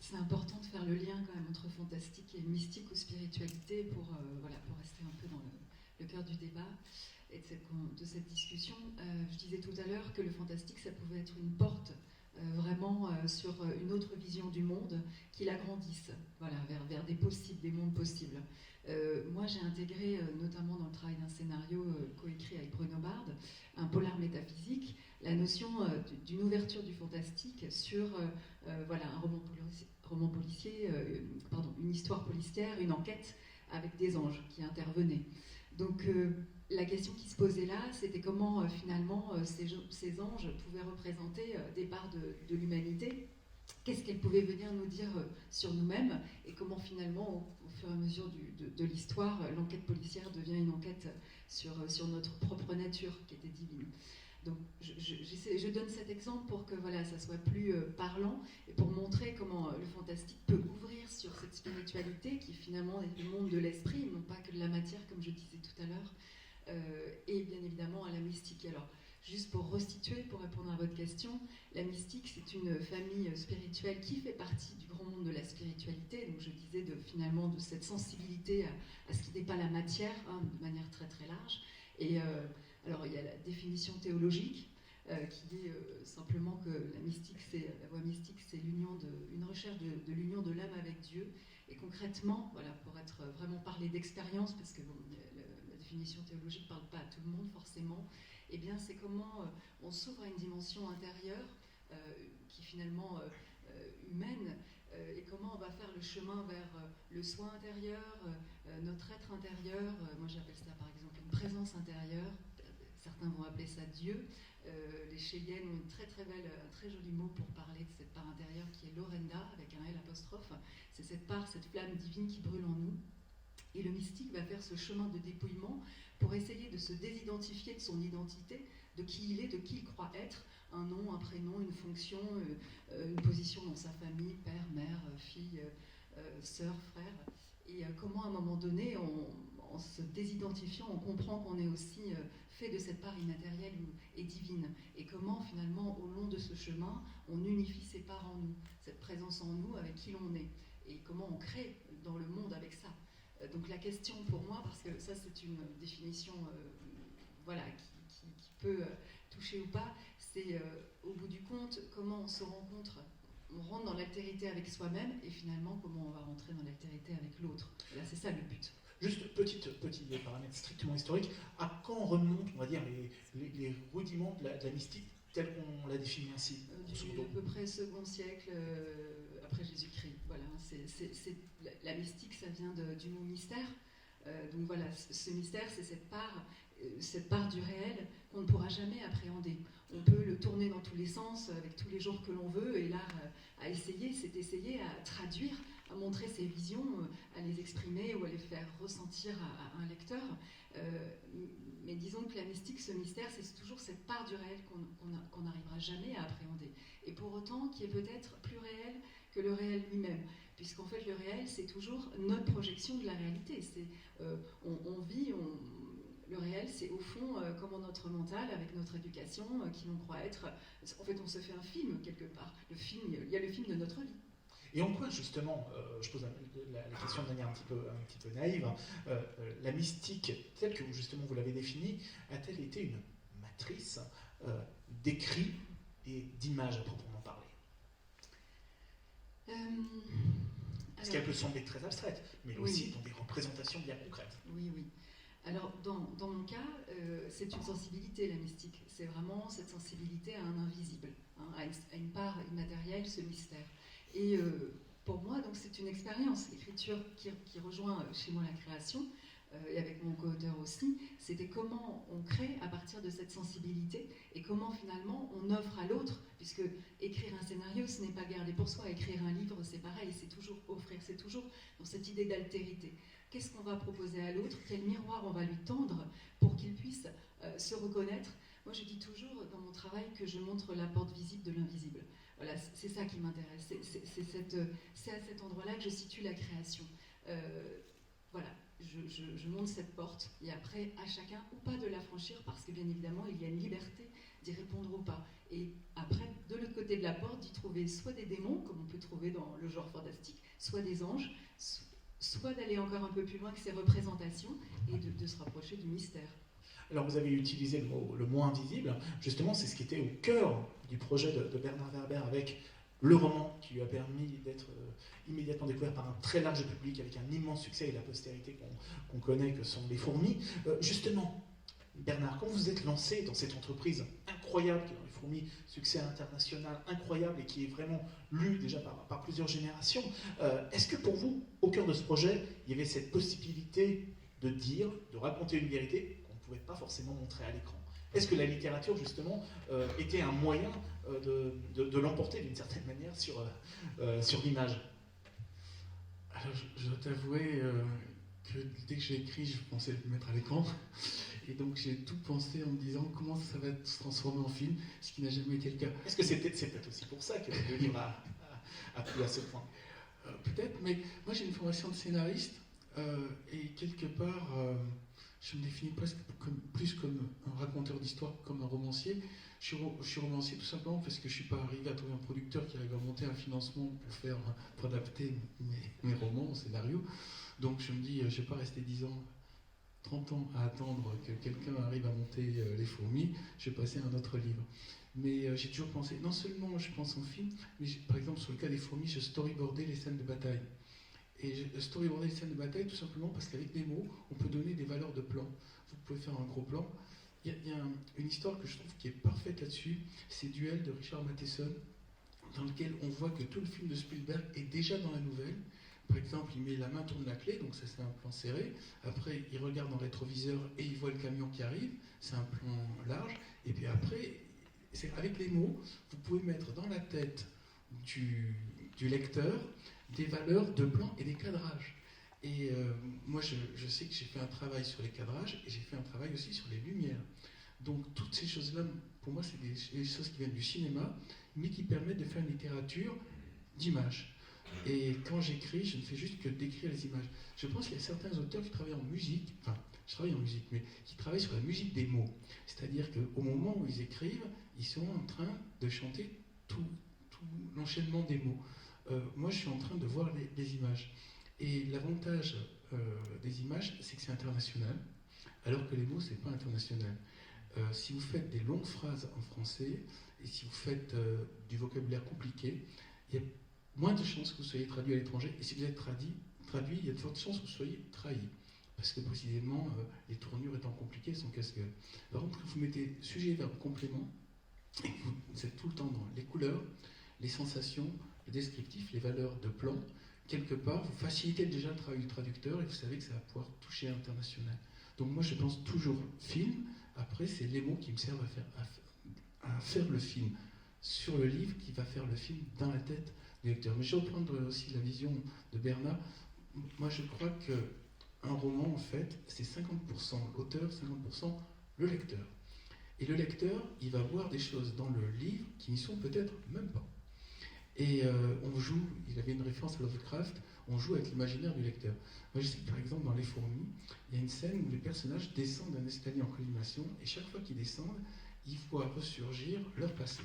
c'est important de faire le lien quand même entre fantastique et mystique ou spiritualité pour rester un peu dans le cœur du débat et de cette discussion. Je disais tout à l'heure que le fantastique, ça pouvait être une porte vraiment sur une autre vision du monde qui l'agrandisse, voilà, vers des possibles, des mondes possibles. Moi, j'ai intégré, notamment dans le travail d'un scénario coécrit avec Bruno Bard, un polar métaphysique, la notion d'une ouverture du fantastique sur un roman policier, une histoire policière, une enquête avec des anges qui intervenaient. Donc la question qui se posait là, c'était comment finalement ces anges pouvaient représenter des parts de l'humanité. Qu'est-ce qu'elles pouvaient venir nous dire sur nous-mêmes et comment finalement, au fur et à mesure de l'histoire, l'enquête policière devient une enquête sur notre propre nature qui était divine. Donc je donne cet exemple pour que ça soit plus parlant et pour montrer comment le fantastique peut ouvrir sur cette spiritualité qui finalement est le monde de l'esprit, non pas que de la matière comme je disais tout à l'heure, et bien évidemment à la mystique. Alors juste pour restituer, pour répondre à votre question, la mystique c'est une famille spirituelle qui fait partie du grand monde de la spiritualité, donc je disais finalement de cette sensibilité à ce qui n'est pas la matière, de manière très très large. Et alors il y a la définition théologique qui dit simplement que la voie mystique, c'est une recherche de l'union de l'âme avec Dieu. Et concrètement, pour être vraiment parler d'expérience, parce que la définition théologique ne parle pas à tout le monde forcément, eh bien c'est comment on s'ouvre à une dimension intérieure qui finalement humaine, et comment on va faire le chemin vers le soi intérieur, notre être intérieur. Moi j'appelle ça par exemple une présence intérieure. Certains vont appeler ça Dieu. Les Cheyennes ont un très joli mot pour parler de cette part intérieure qui est l'Orenda, avec un L apostrophe. C'est cette part, cette flamme divine qui brûle en nous. Et le mystique va faire ce chemin de dépouillement pour essayer de se désidentifier de son identité, de qui il est, de qui il croit être, un nom, un prénom, une fonction, une position dans sa famille, père, mère, fille, sœur, frère. Et comment à un moment donné, en se désidentifiant, on comprend qu'on est aussi fait de cette part immatérielle et divine. Et comment finalement, au long de ce chemin, on unifie ces parts en nous, cette présence en nous avec qui l'on est. Et comment on crée dans le monde avec ça. Donc la question pour moi, parce que ça c'est une définition qui peut toucher ou pas, c'est au bout du compte, comment on se rencontre. On rentre dans l'altérité avec soi-même et finalement comment on va rentrer dans l'altérité avec l'autre. Là, c'est ça le but. Juste petit paramètre strictement historique, à quand remontent, on va dire, les rudiments de la mystique telle qu'on l'a définie ainsi à peu près second siècle après Jésus-Christ. Voilà, la mystique, ça vient du mot mystère. Donc voilà, ce mystère, c'est cette part du réel qu'on ne pourra jamais appréhender. On peut le tourner dans tous les sens, avec tous les genres que l'on veut, et l'art c'est essayer à traduire, à montrer ses visions, à les exprimer ou à les faire ressentir à un lecteur. Mais disons que la mystique, ce mystère, c'est toujours cette part du réel qu'on n'arrivera jamais à appréhender. Et pour autant, qui est peut-être plus réel que le réel lui-même. Puisqu'en fait, le réel, c'est toujours notre projection de la réalité. On vit, le réel, c'est au fond comment notre mental, avec notre éducation, qui l'on croit être. En fait, on se fait un film quelque part. Il y a le film de notre vie. Et en quoi, justement, je pose la question de manière un petit peu naïve, la mystique, telle que justement vous l'avez définie, a-t-elle été une matrice d'écrits et d'images à proprement parler? Parce qu'elle peut sembler très abstraite, mais aussi dans des représentations bien concrètes. Oui. Alors, dans mon cas, c'est une sensibilité, la mystique. C'est vraiment cette sensibilité à un invisible, à une part immatérielle, ce mystère. Et pour moi, donc, c'est une expérience, l'écriture qui rejoint chez moi la création, et avec mon co-auteur aussi, c'était comment on crée à partir de cette sensibilité et comment finalement on offre à l'autre, puisque écrire un scénario, ce n'est pas garder pour soi, écrire un livre, c'est pareil, c'est toujours offrir, c'est toujours dans cette idée d'altérité. Qu'est-ce qu'on va proposer à l'autre? Quel miroir on va lui tendre pour qu'il puisse se reconnaître? Moi, je dis toujours dans mon travail que je montre la porte visible de l'invisible. Voilà, c'est ça qui m'intéresse. C'est à cet endroit-là que je situe la création. Voilà, je monte cette porte et après, à chacun ou pas de la franchir parce que bien évidemment, il y a une liberté d'y répondre ou pas. Et après, de l'autre côté de la porte, d'y trouver soit des démons, comme on peut trouver dans le genre fantastique, soit des anges, soit d'aller encore un peu plus loin que ces représentations et de se rapprocher du mystère. Alors vous avez utilisé le mot invisible, justement c'est ce qui était au cœur du projet de Bernard Werber avec le roman qui lui a permis d'être immédiatement découvert par un très large public avec un immense succès et la postérité qu'on connaît que sont les fourmis. Justement, Bernard, quand vous êtes lancé dans cette entreprise incroyable qui est dans les fourmis, succès international incroyable et qui est vraiment lu déjà par plusieurs générations, est-ce que pour vous, au cœur de ce projet, il y avait cette possibilité de dire, de raconter une vérité qu'on ne pouvait pas forcément montrer à l'écran? Est-ce que la littérature, justement, était un moyen de l'emporter d'une certaine manière sur l'image? Alors, je dois t'avouer que dès que j'ai écrit, je pensais le mettre à l'écran. Et donc, j'ai tout pensé en me disant comment ça va se transformer en film, ce qui n'a jamais été le cas. Est-ce que c'est peut-être aussi pour ça que le livre a plu à ce point? Peut-être, mais moi j'ai une formation de scénariste et quelque part, je me définis presque plus comme un raconteur d'histoire, comme un romancier. Je suis romancier tout simplement parce que je ne suis pas arrivé à trouver un producteur qui arrive à monter un financement pour adapter mes romans, mon scénario. Donc je me dis, je ne vais pas rester 10 ans, 30 ans à attendre que quelqu'un arrive à monter Les Fourmis, je vais passer à un autre livre. Mais j'ai toujours pensé, non seulement je pense en film, mais par exemple sur le cas des fourmis, je storyboardais les scènes de bataille. Et je storyboardais les scènes de bataille tout simplement parce qu'avec des mots, on peut donner des valeurs de plan. Vous pouvez faire un gros plan. Il y a une histoire que je trouve qui est parfaite là-dessus, c'est Duel de Richard Matheson, dans lequel on voit que tout le film de Spielberg est déjà dans la nouvelle. Par exemple, il met la main, tourne la clé, donc ça c'est un plan serré. Après, il regarde dans le rétroviseur et il voit le camion qui arrive, c'est un plan large. Et puis après, avec les mots, vous pouvez mettre dans la tête du lecteur des valeurs de plan et des cadrages. Et moi, je sais que j'ai fait un travail sur les cadrages et j'ai fait un travail aussi sur les lumières. Donc toutes ces choses-là, pour moi, c'est des choses qui viennent du cinéma, mais qui permettent de faire une littérature d'image. Et quand j'écris, je ne fais juste que décrire les images. Je pense qu'il y a certains auteurs qui travaillent en musique, enfin, je travaille en musique, mais qui travaillent sur la musique des mots. C'est-à-dire qu'au moment où ils écrivent, ils sont en train de chanter tout l'enchaînement des mots. Moi, je suis en train de voir les images. Et l'avantage des images, c'est que c'est international, alors que les mots, c'est pas international. Si vous faites des longues phrases en français, et si vous faites du vocabulaire compliqué, il y a moins de chances que vous soyez traduit à l'étranger. Et si vous êtes traduit, il y a de fortes chances que vous soyez trahi. Parce que précisément, les tournures étant compliquées, elles sont casse-gueule. Par contre, vous mettez sujet, verbe, complément, et vous êtes tout le temps dans les couleurs, les sensations, le descriptif, les valeurs de plan. Quelque part, vous facilitez déjà le travail du traducteur et vous savez que ça va pouvoir toucher à l'international. Donc moi, je pense toujours film. Après, c'est les mots qui me servent à faire le film sur le livre qui va faire le film dans la tête du lecteur. Mais je vais reprendre aussi la vision de Bernard. Moi, je crois qu'un roman, en fait, c'est 50% l'auteur, 50% le lecteur. Et le lecteur, il va voir des choses dans le livre qui n'y sont peut-être même pas. Et on joue, il avait une référence à Lovecraft, on joue avec l'imaginaire du lecteur. Moi, je sais que par exemple, dans Les Fourmis, il y a une scène où les personnages descendent d'un escalier en collimation, et chaque fois qu'ils descendent, ils voient ressurgir leur passé.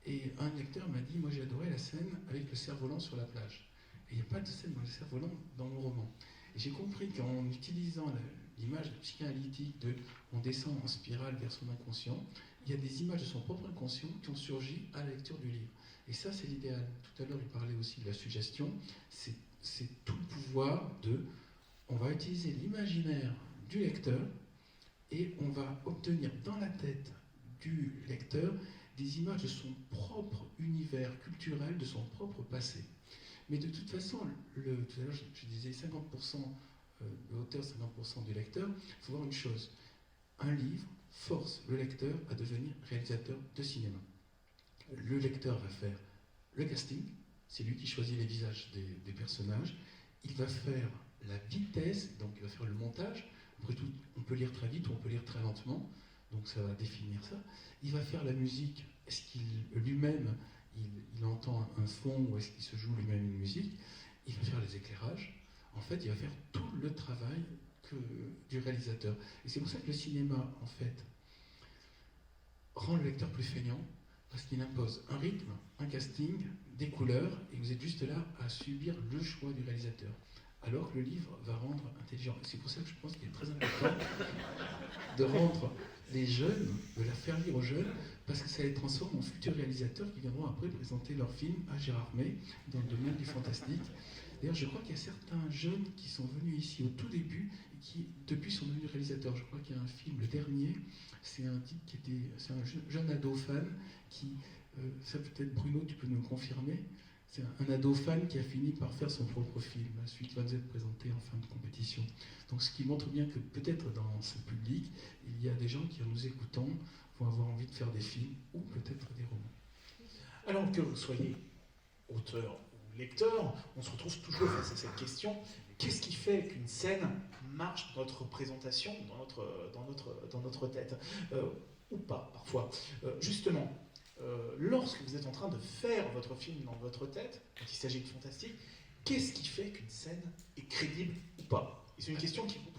Et un lecteur m'a dit, moi j'ai adoré la scène avec le cerf-volant sur la plage. Et il n'y a pas de scène dans le cerf-volant dans mon roman. Et j'ai compris qu'en utilisant l'image psychanalytique de on descend en spirale vers son inconscient, il y a des images de son propre inconscient qui ont surgi à la lecture du livre. Et ça, c'est l'idéal. Tout à l'heure, il parlait aussi de la suggestion. C'est tout le pouvoir de... On va utiliser l'imaginaire du lecteur et on va obtenir dans la tête du lecteur des images de son propre univers culturel, de son propre passé. Mais de toute façon, tout à l'heure, je disais 50% de l'auteur, 50% du lecteur. Il faut voir une chose. Un livre force le lecteur à devenir réalisateur de cinéma. Le lecteur va faire le casting, c'est lui qui choisit les visages des personnages. Il va faire la vitesse, donc il va faire le montage. Après tout, on peut lire très vite ou on peut lire très lentement, donc ça va définir ça. Il va faire la musique, est-ce qu'il lui-même, il entend un son ou est-ce qu'il se joue lui-même une musique. Il va faire les éclairages. En fait, il va faire tout le travail du réalisateur. Et c'est pour ça que le cinéma, en fait, rend le lecteur plus feignant parce qu'il impose un rythme, un casting, des couleurs, et vous êtes juste là à subir le choix du réalisateur. Alors que le livre va rendre intelligent. Et c'est pour ça que je pense qu'il est très important de rendre les jeunes, de la faire lire aux jeunes, parce que ça les transforme en futurs réalisateurs qui viendront après présenter leur film à Gérard May dans le domaine du fantastique. D'ailleurs, je crois qu'il y a certains jeunes qui sont venus ici au tout début et qui, depuis, sont devenus réalisateurs. Je crois qu'il y a un film, le dernier, c'est un type c'est un jeune ado fan qui, ça peut-être Bruno, tu peux nous le confirmer, c'est un ado fan qui a fini par faire son propre film, celui qui va nous être présenté en fin de compétition. Donc ce qui montre bien que peut-être dans ce public, il y a des gens qui, en nous écoutant, vont avoir envie de faire des films ou peut-être des romans. Alors que vous soyez auteur ou lecteur, on se retrouve toujours face à cette question. Qu'est-ce qui fait qu'une scène marche dans notre présentation, dans notre tête ou pas, parfois. Justement, lorsque vous êtes en train de faire votre film dans votre tête, quand il s'agit de fantastique, qu'est-ce qui fait qu'une scène est crédible ou pas? Et c'est une question qui vaut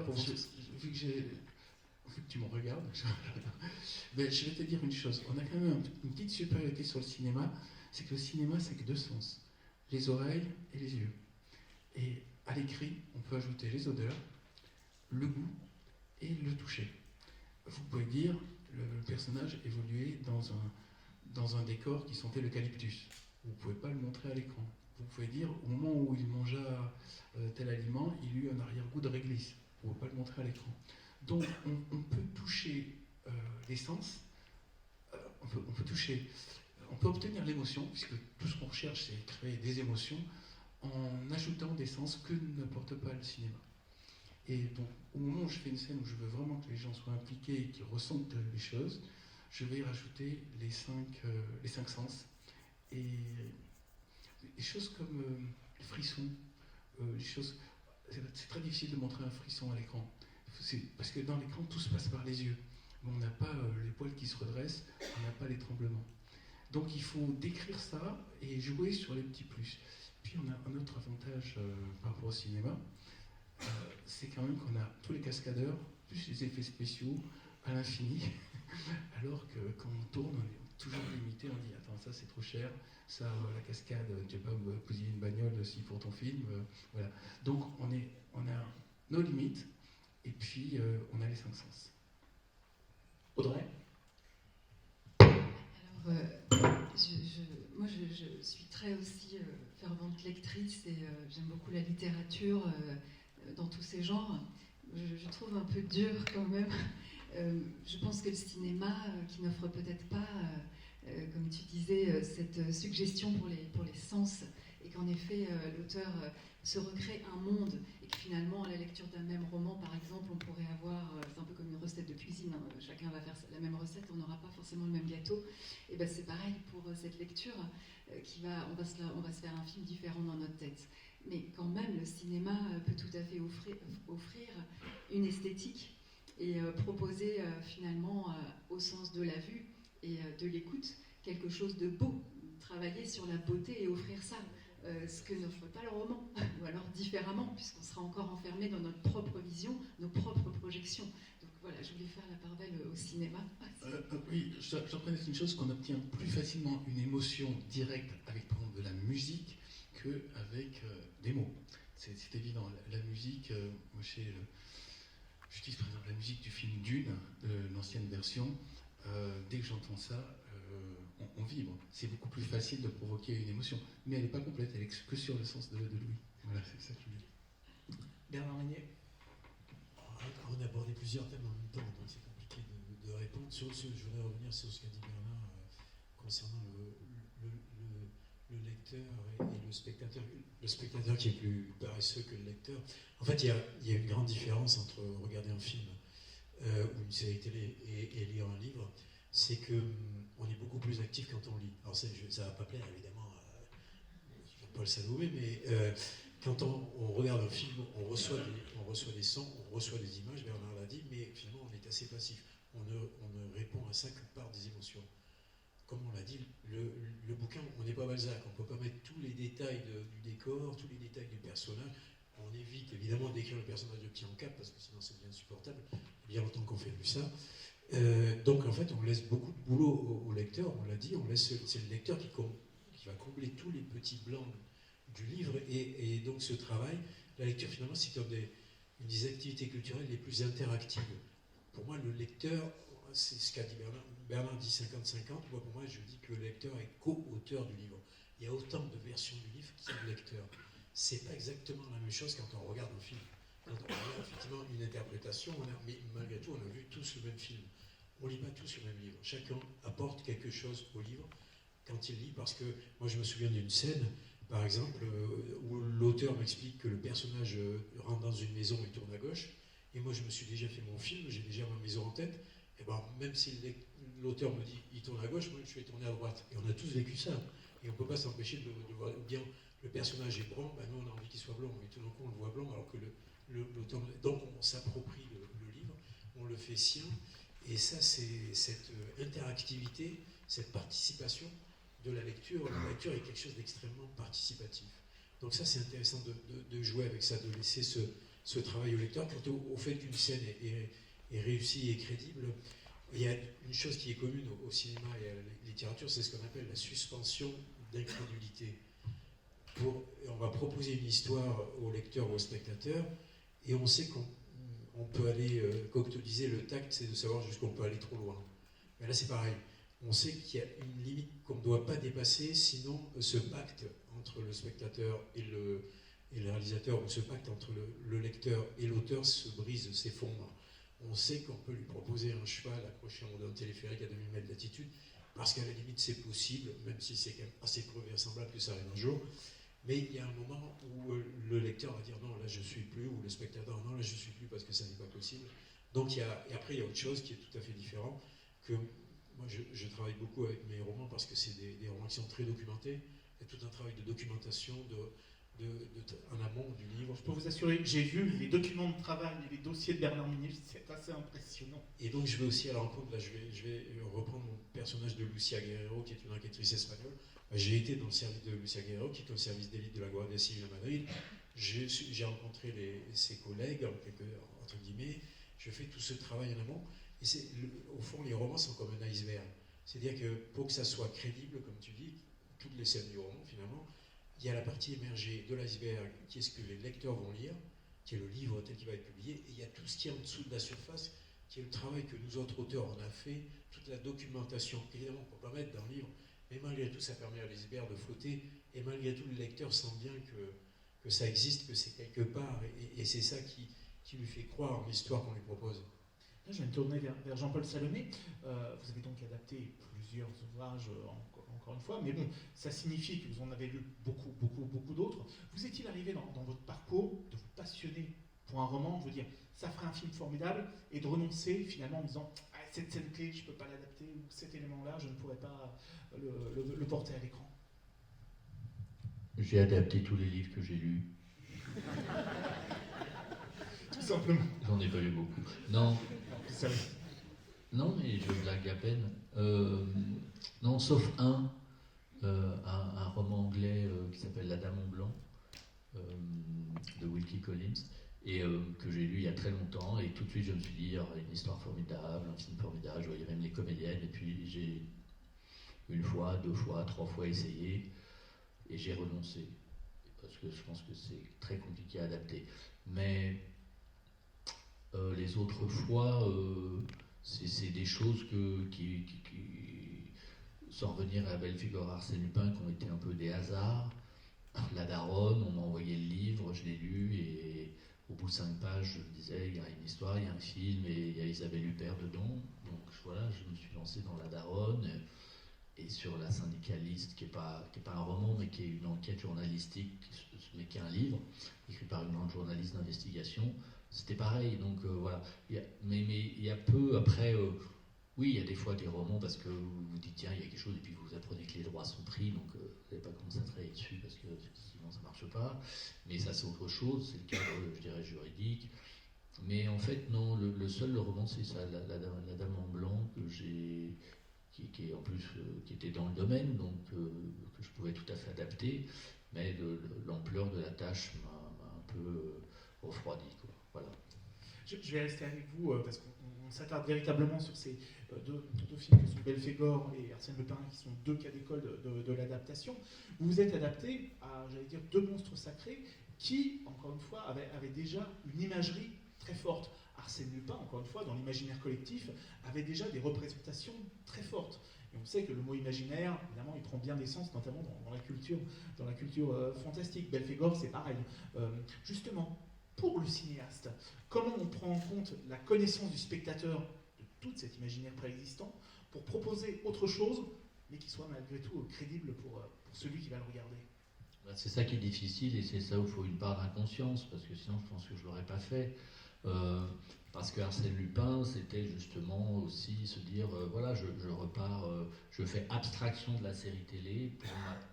pour vous tous. Vu que tu me regardes, mais je vais te dire une chose. On a quand même une petite supériorité sur le cinéma, c'est que le cinéma, c'est que deux sens, les oreilles et les yeux. Et à l'écrit, on peut ajouter les odeurs, le goût et le toucher. Vous pouvez dire le personnage évoluait dans un décor qui sentait l'eucalyptus. Vous ne pouvez pas le montrer à l'écran. Vous pouvez dire au moment où il mangea tel aliment, il eut un arrière-goût de réglisse. Vous ne pouvez pas le montrer à l'écran. Donc on peut toucher les sens, on peut obtenir l'émotion, puisque tout ce qu'on recherche, c'est créer des émotions, en ajoutant des sens que n'apporte pas le cinéma. Et donc, au moment où je fais une scène où je veux vraiment que les gens soient impliqués et qu'ils ressentent les choses, je vais rajouter les cinq sens. Et des choses comme les frissons, c'est très difficile de montrer un frisson à l'écran. Parce que dans l'écran, tout se passe par les yeux. Mais on n'a pas les poils qui se redressent, on n'a pas les tremblements. Donc il faut décrire ça et jouer sur les petits plus. Puis on a un autre avantage par rapport au cinéma, c'est quand même qu'on a tous les cascadeurs, plus les effets spéciaux à l'infini, alors que quand on tourne, on est toujours limité, on dit attends, ça c'est trop cher, ça la cascade, tu ne vas pas me poser une bagnole aussi pour ton film, voilà. Donc on a nos limites et puis on a les cinq sens. Audrey? Alors, moi je suis très aussi fervente lectrice et j'aime beaucoup la littérature dans tous ces genres. Je trouve un peu dur quand même. Je pense que le cinéma, qui n'offre peut-être pas, comme tu disais, cette suggestion pour les sens, et qu'en effet l'auteur se recrée un monde, et que finalement à la lecture d'un même roman, par exemple, on pourrait avoir, c'est un peu comme une recette de cuisine, hein, chacun va faire la même recette, on n'aura pas forcément le même gâteau. Et ben c'est pareil pour cette lecture, on va se faire un film différent dans notre tête. Mais quand même, le cinéma peut tout à fait offrir une esthétique et proposer finalement au sens de la vue et de l'écoute quelque chose de beau, travailler sur la beauté et offrir ça, ce que n'offre pas le roman, ou alors différemment, puisqu'on sera encore enfermé dans notre propre vision, nos propres projections. Donc voilà, je voulais faire la part belle au cinéma. Oui, je reconnais une chose, qu'on obtient plus facilement une émotion directe avec par exemple de la musique qu'avec des mots. C'est évident. La musique, moi j'utilise par exemple la musique du film Dune, de l'ancienne version. Dès que j'entends ça, on vibre. C'est beaucoup plus facile de provoquer une émotion. Mais elle n'est pas complète, elle est que sur le sens de Louis. Voilà, c'est ça que je veux dire. Bernard Meunier? On a abordé plusieurs thèmes en même temps, donc c'est compliqué de répondre. Je voudrais revenir sur ce qu'a dit Bernard concernant le lecteur et le spectateur. Le spectateur qui est plus paresseux que le lecteur. En fait, il y a une grande différence entre regarder un film ou une série télé et lire un livre. C'est qu'on est beaucoup plus actif quand on lit. Alors ça ne va pas plaire évidemment à Paul Salomé, mais quand on regarde un film, on reçoit des sons, on reçoit des images, Bernard l'a dit, mais finalement on est assez passif. On ne répond à ça que par des émotions. Comme on l'a dit, le bouquin, on n'est pas Balzac, on ne peut pas mettre tous les détails du décor, tous les détails du personnage. On évite évidemment d'écrire le personnage de pied en cap, parce que sinon c'est bien insupportable. Il y a bien longtemps qu'on fait plus ça. Donc en fait, on laisse beaucoup de boulot au lecteur, on l'a dit, c'est le lecteur qui va combler tous les petits blancs du livre, et donc ce travail, la lecture finalement, c'est comme une des activités culturelles les plus interactives. Pour moi, le lecteur, c'est ce qu'a dit Bernard. Bernard dit 50-50, moi pour moi je dis que le lecteur est co-auteur du livre. Il y a autant de versions du livre qu'il y a de lecteurs. C'est pas exactement la même chose quand on regarde un film. Quand on regarde effectivement une interprétation, mais malgré tout, on a vu tous le même film. On ne lit pas tous le même livre. Chacun apporte quelque chose au livre quand il lit, parce que moi je me souviens d'une scène, par exemple, où l'auteur m'explique que le personnage rentre dans une maison et tourne à gauche, et moi je me suis déjà fait mon film, j'ai déjà ma maison en tête, et ben même si l'auteur me dit il tourne à gauche, moi je vais tourner à droite. Et on a tous vécu ça. Et on ne peut pas s'empêcher de voir, ou bien le personnage est blanc, ben nous on a envie qu'il soit blanc, et tout d'un coup on le voit blanc, alors que l'auteur... Donc on s'approprie le livre, on le fait sien, et ça c'est cette interactivité, cette participation de la lecture. La lecture est quelque chose d'extrêmement participatif. Donc ça c'est intéressant de jouer avec ça, de laisser ce travail au lecteur. Quant au fait qu'une scène est réussie et crédible, il y a une chose qui est commune au cinéma et à la littérature, c'est ce qu'on appelle la suspension d'incrédulité. On va proposer une histoire au lecteur ou au spectateur, et on sait qu'on peut aller, comme tu disais, le tact, c'est de savoir jusqu'où on peut aller trop loin. Mais là, c'est pareil. On sait qu'il y a une limite qu'on ne doit pas dépasser, sinon ce pacte entre le spectateur et le réalisateur, ou ce pacte entre le lecteur et l'auteur se brise, s'effondre. On sait qu'on peut lui proposer un cheval accroché en haut d'un téléphérique à 2000 mètres d'altitude, parce qu'à la limite c'est possible, même si c'est quand même assez peu vraisemblable que ça arrive un jour. Mais il y a un moment où le lecteur va dire non, là je ne suis plus, ou le spectateur non, là je ne suis plus parce que ça n'est pas possible. Donc et après il y a autre chose qui est tout à fait différent, que moi je travaille beaucoup avec mes romans parce que c'est des romans qui sont très documentés. Il y a tout un travail de documentation en amont du livre. Je peux vous assurer, j'ai vu les documents de travail et les dossiers de Bernard Minet, c'est assez impressionnant. Et donc je vais aussi à la rencontre, là je vais reprendre mon personnage de Lucia Guerrero, qui est une enquêtrice espagnole. J'ai été dans le service de Lucia Guerrero, qui est au service d'élite de la Guardia Civile à Madrid. J'ai rencontré ses collègues, entre guillemets. Je fais tout ce travail en amont. Et au fond, les romans sont comme un iceberg. C'est-à-dire que pour que ça soit crédible, comme tu dis, toutes les scènes du roman, finalement, il y a la partie émergée de l'iceberg, qui est ce que les lecteurs vont lire, qui est le livre tel qu'il va être publié, et il y a tout ce qui est en dessous de la surface, qui est le travail que nous autres auteurs on a fait, toute la documentation. Évidemment, on ne peut pas mettre dans le livre, mais malgré tout, ça permet à l'iceberg de flotter, et malgré tout, le lecteur sent bien que ça existe, que c'est quelque part, et c'est ça qui lui fait croire en l'histoire qu'on lui propose. Là, je vais me tourner vers Jean-Paul Salomé. Vous avez donc adapté plusieurs ouvrages, encore une fois, mais bon, ça signifie que vous en avez lu beaucoup d'autres. Vous est-il arrivé dans votre parcours de vous passionner pour un roman, de vous dire ça ferait un film formidable, et de renoncer finalement en disant cette scène clé, je ne peux pas l'adapter, ou cet élément-là, je ne pourrais pas le porter à l'écran? J'ai adapté tous les livres que j'ai lus. Tout simplement. J'en ai pas lu beaucoup. Non. Ça... Non, mais je blague à peine. Non, sauf un roman anglais qui s'appelle La Dame en blanc, de Wilkie Collins, et que j'ai lu il y a très longtemps, et tout de suite je me suis dit, une histoire formidable, un film formidable, je voyais même les comédiennes, et puis j'ai une fois, 2 fois, 3 fois essayé, et j'ai renoncé, parce que je pense que c'est très compliqué à adapter. Mais les autres fois, c'est des choses qui sans revenir à Belphégor Arsène Lupin, qui ont été un peu des hasards. La Daronne, on m'a envoyé le livre, je l'ai lu, et au bout de 5 pages, je me disais, il y a une histoire, il y a un film, et il y a Isabelle Huppert dedans. Donc voilà, je me suis lancé dans La Daronne, et sur La Syndicaliste, qui est pas un roman, mais qui est une enquête journalistique, mais qui est un livre, écrit par une grande journaliste d'investigation. C'était pareil, donc voilà. Mais il y a peu, après, oui, il y a des fois des romans parce que vous vous dites, tiens, il y a quelque chose, et puis vous apprenez que les droits sont pris, donc vous n'avez pas commencé à travailler dessus parce que sinon ça ne marche pas. Mais ça, c'est autre chose, c'est le cadre, je dirais, juridique. Mais en fait, non, le seul roman, c'est ça, la Dame en blanc, que j'ai, qui est en plus, qui était dans le domaine, donc que je pouvais tout à fait adapter, mais l'ampleur de la tâche m'a un peu refroidi, quoi. Voilà. Je vais rester avec vous parce qu'on s'attarde véritablement sur ces deux films qui sont Belphégor et Arsène Lupin, qui sont deux cas d'école de l'adaptation. Vous vous êtes adapté à, j'allais dire, deux monstres sacrés qui, encore une fois, avaient déjà une imagerie très forte. Arsène Lupin, encore une fois, dans l'imaginaire collectif, avait déjà des représentations très fortes. Et on sait que le mot imaginaire, évidemment, il prend bien d'essence, notamment dans la culture fantastique. Belphégor, c'est pareil. Justement, pour le cinéaste, comment on prend en compte la connaissance du spectateur de tout cet imaginaire préexistant pour proposer autre chose, mais qui soit malgré tout crédible pour celui qui va le regarder? C'est ça qui est difficile, et c'est ça où il faut une part d'inconscience, parce que sinon je pense que je ne l'aurais pas fait. Parce que Arsène Lupin, c'était justement aussi se dire, voilà, je repars, je fais abstraction de la série télé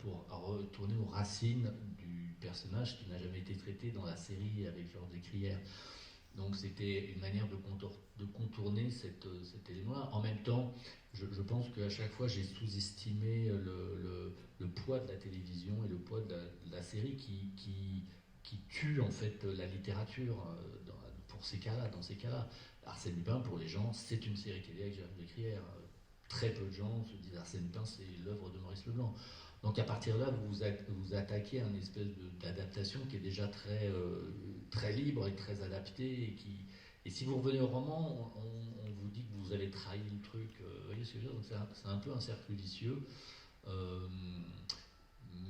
pour retourner aux racines du personnage qui n'a jamais été traité dans la série avec Georges Descrières. Donc c'était une manière de contourner cet élément-là. En même temps, je pense qu'à chaque fois, j'ai sous-estimé le poids de la télévision et le poids de la série qui tue en fait la littérature pour ces cas-là, dans ces cas-là. Arsène Lupin, pour les gens, c'est une série télé avec Georges Descrières. Très peu de gens se disent Arsène Lupin, c'est l'œuvre de Maurice Leblanc. Donc à partir de là, vous attaquez à une espèce d'adaptation qui est déjà très libre et très adaptée. Et si vous revenez au roman, on vous dit que vous avez trahi le truc. Vous voyez ce que je veux dire? Donc c'est un peu un cercle vicieux.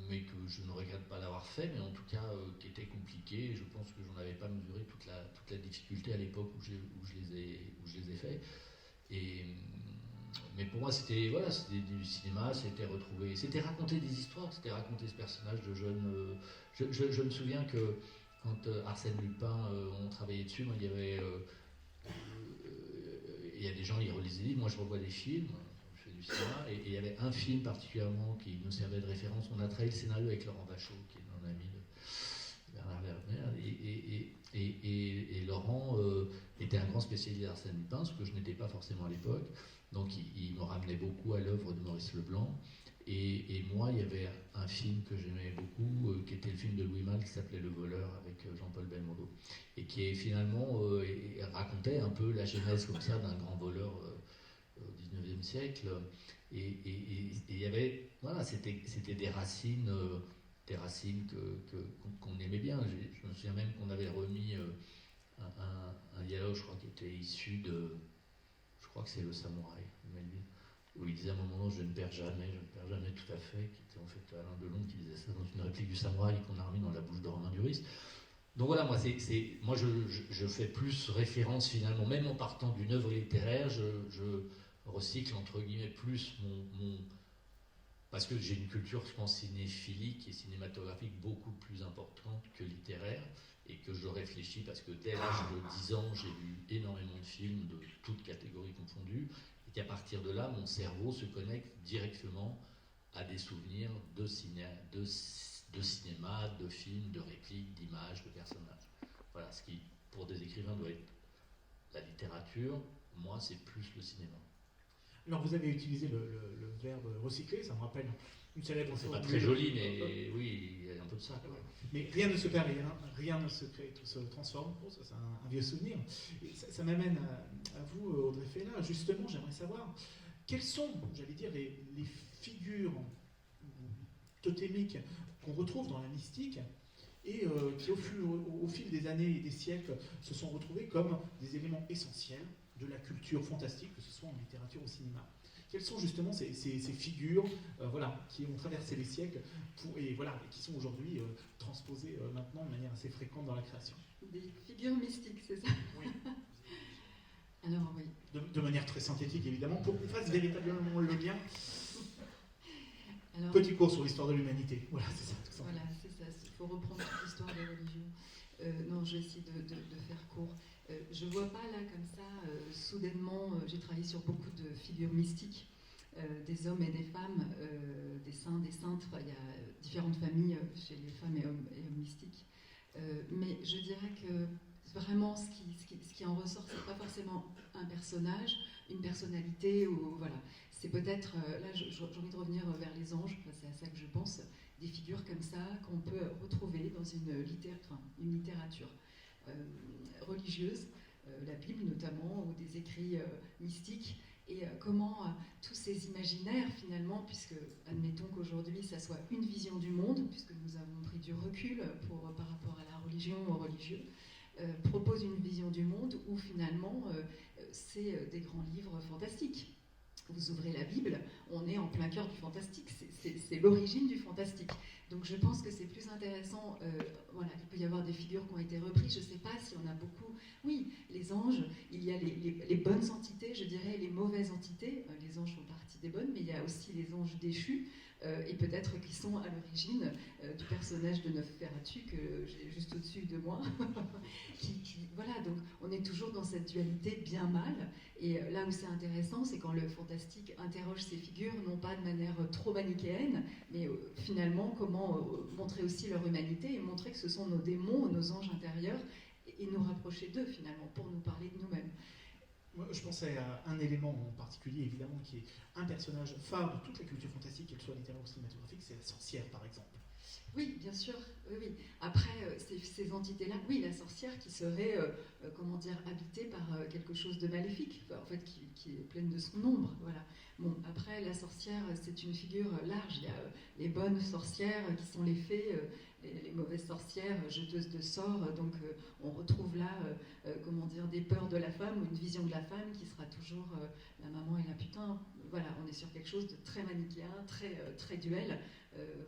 Mais que je ne regrette pas d'avoir fait, mais en tout cas qui était compliqué. Je pense que j'en avais pas mesuré toute la difficulté à l'époque où je les ai faits. Mais pour moi, c'était du cinéma, c'était raconter des histoires, c'était raconter ce personnage de jeune. Je me souviens que quand Arsène Lupin, on travaillait dessus, moi, il y a des gens qui relisaient des livres, moi je revois des films. Du cinéma, et il y avait un film particulièrement qui nous servait de référence. On a travaillé le scénario avec Laurent Vachaud, qui est un ami de Bernard Werner, et Laurent était un grand spécialiste d'Arsène Lupin, ce que je n'étais pas forcément à l'époque. Donc il me ramenait beaucoup à l'œuvre de Maurice Leblanc. Et moi, il y avait un film que j'aimais beaucoup, qui était le film de Louis Malle, qui s'appelait Le Voleur, avec Jean-Paul Belmondo, et qui est finalement racontait un peu la genèse comme ça d'un grand voleur au XIXe siècle, et il y avait, voilà, c'était des racines qu'on aimait bien. Je me souviens même qu'on avait remis un dialogue, je crois, qui était issu de, je crois que c'est Le Samouraï, où il disait à un moment, je ne perds jamais tout à fait, qui était en fait Alain Delon qui disait ça dans une réplique du Samouraï qu'on a remis dans la bouche de Romain Duris. Donc voilà, moi je fais plus référence finalement, même en partant d'une œuvre littéraire, je recycle entre guillemets plus parce que j'ai une culture, je pense, cinéphilique et cinématographique beaucoup plus importante que littéraire, et que je réfléchis parce que dès l'âge de 10 ans, j'ai vu énormément de films de toutes catégories confondues, et qu'à partir de là, mon cerveau se connecte directement à des souvenirs de cinéma, de films, de répliques, d'images, de personnages. Voilà, ce qui, pour des écrivains, doit être la littérature. Moi, c'est plus le cinéma. Alors vous avez utilisé le verbe recycler, ça me rappelle une célèbre... C'est pas très joli, mais oui, il y a un peu de ça. Quoi. Mais rien ne se perd, rien ne se crée, tout se transforme. Oh, ça, c'est un vieux souvenir. Et ça m'amène à vous, Audrey Fella. Justement, j'aimerais savoir quelles sont, j'allais dire, les figures totémiques qu'on retrouve dans la mystique et qui, au fil des années et des siècles, se sont retrouvées comme des éléments essentiels de la culture fantastique, que ce soit en littérature ou au cinéma. Quelles sont justement ces figures qui ont traversé les siècles et qui sont aujourd'hui transposées maintenant de manière assez fréquente dans la création? Des figures mystiques, c'est ça? Oui. Alors oui. De manière très synthétique, évidemment, pour qu'on fasse véritablement le lien. Alors, petit cours sur l'histoire de l'humanité. Voilà, c'est ça. Tout ça. Voilà, c'est ça. Il faut reprendre toute l'histoire des religions. Non, je vais essayer de faire court. Je ne vois pas là comme ça, soudainement, j'ai travaillé sur beaucoup de figures mystiques, des hommes et des femmes, des saints, des saintes. Enfin, il y a différentes familles chez les femmes et hommes mystiques. Mais je dirais que vraiment ce qui en ressort, c'est pas forcément un personnage, une personnalité, ou voilà. C'est peut-être, là j'ai envie de revenir vers les anges, c'est à ça que je pense, des figures comme ça qu'on peut retrouver dans une littérature religieuse, la Bible notamment, ou des écrits mystiques, et comment tous ces imaginaires finalement, puisque admettons qu'aujourd'hui ça soit une vision du monde, puisque nous avons pris du recul par rapport à la religion, aux religieux, proposent une vision du monde où finalement c'est des grands livres fantastiques. Vous ouvrez la Bible, on est en plein cœur du fantastique, c'est l'origine du fantastique. Donc je pense que c'est plus intéressant, voilà, il peut y avoir des figures qui ont été reprises, je ne sais pas si on a beaucoup... Oui, les anges, il y a les bonnes entités, je dirais les mauvaises entités, les anges font partie des bonnes, mais il y a aussi les anges déchus, et peut-être qui sont à l'origine du personnage de Nosferatu que j'ai juste au-dessus de moi. Voilà, donc on est toujours dans cette dualité bien-mal, et là où c'est intéressant, c'est quand le fantastique interroge ces figures, non pas de manière trop manichéenne, mais finalement comment montrer aussi leur humanité et montrer que ce sont nos démons, nos anges intérieurs, et nous rapprocher d'eux finalement, pour nous parler de nous-mêmes. Moi, je pensais à un élément en particulier, évidemment, qui est un personnage phare de toute la culture fantastique, qu'elle soit littéraire ou cinématographique, c'est la sorcière, par exemple. Oui, bien sûr, oui. Après, ces entités-là, oui, la sorcière qui serait, comment dire, habitée par quelque chose de maléfique, en fait, qui est pleine de son ombre, voilà. Bon, après, la sorcière, c'est une figure large. Il y a les bonnes sorcières qui sont les fées, les mauvaises sorcières, jeteuses de sorts. Donc, on retrouve là, comment dire, des peurs de la femme ou une vision de la femme qui sera toujours la maman et la putain. Voilà, on est sur quelque chose de très manichéen, très duel.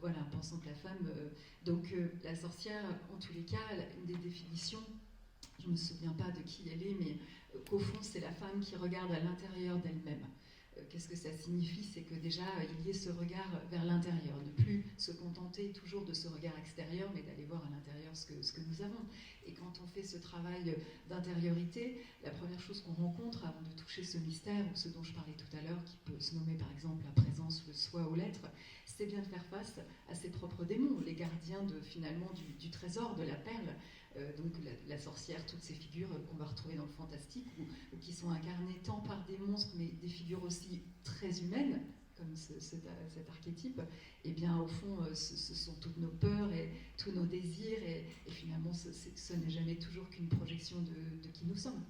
Voilà, pensant que la femme... donc, la sorcière, en tous les cas, une des définitions, je ne me souviens pas de qui elle est, mais qu'au fond, c'est la femme qui regarde à l'intérieur d'elle-même. Qu'est-ce que ça signifie? C'est que déjà, il y ait ce regard vers l'intérieur, ne plus se contenter toujours de ce regard extérieur, mais d'aller voir à l'intérieur ce que nous avons. Et quand on fait ce travail d'intériorité, la première chose qu'on rencontre avant de toucher ce mystère, ou ce dont je parlais tout à l'heure, qui peut se nommer par exemple la présence, le soi ou l'être, c'est bien de faire face à ses propres démons, les gardiens finalement du trésor, de la perle. Donc la sorcière, toutes ces figures qu'on va retrouver dans le fantastique, ou qui sont incarnées tant par des monstres, mais des figures aussi très humaines, comme cet archétype, et bien au fond, ce sont toutes nos peurs et tous nos désirs, et finalement ce n'est jamais toujours qu'une projection de qui nous sommes.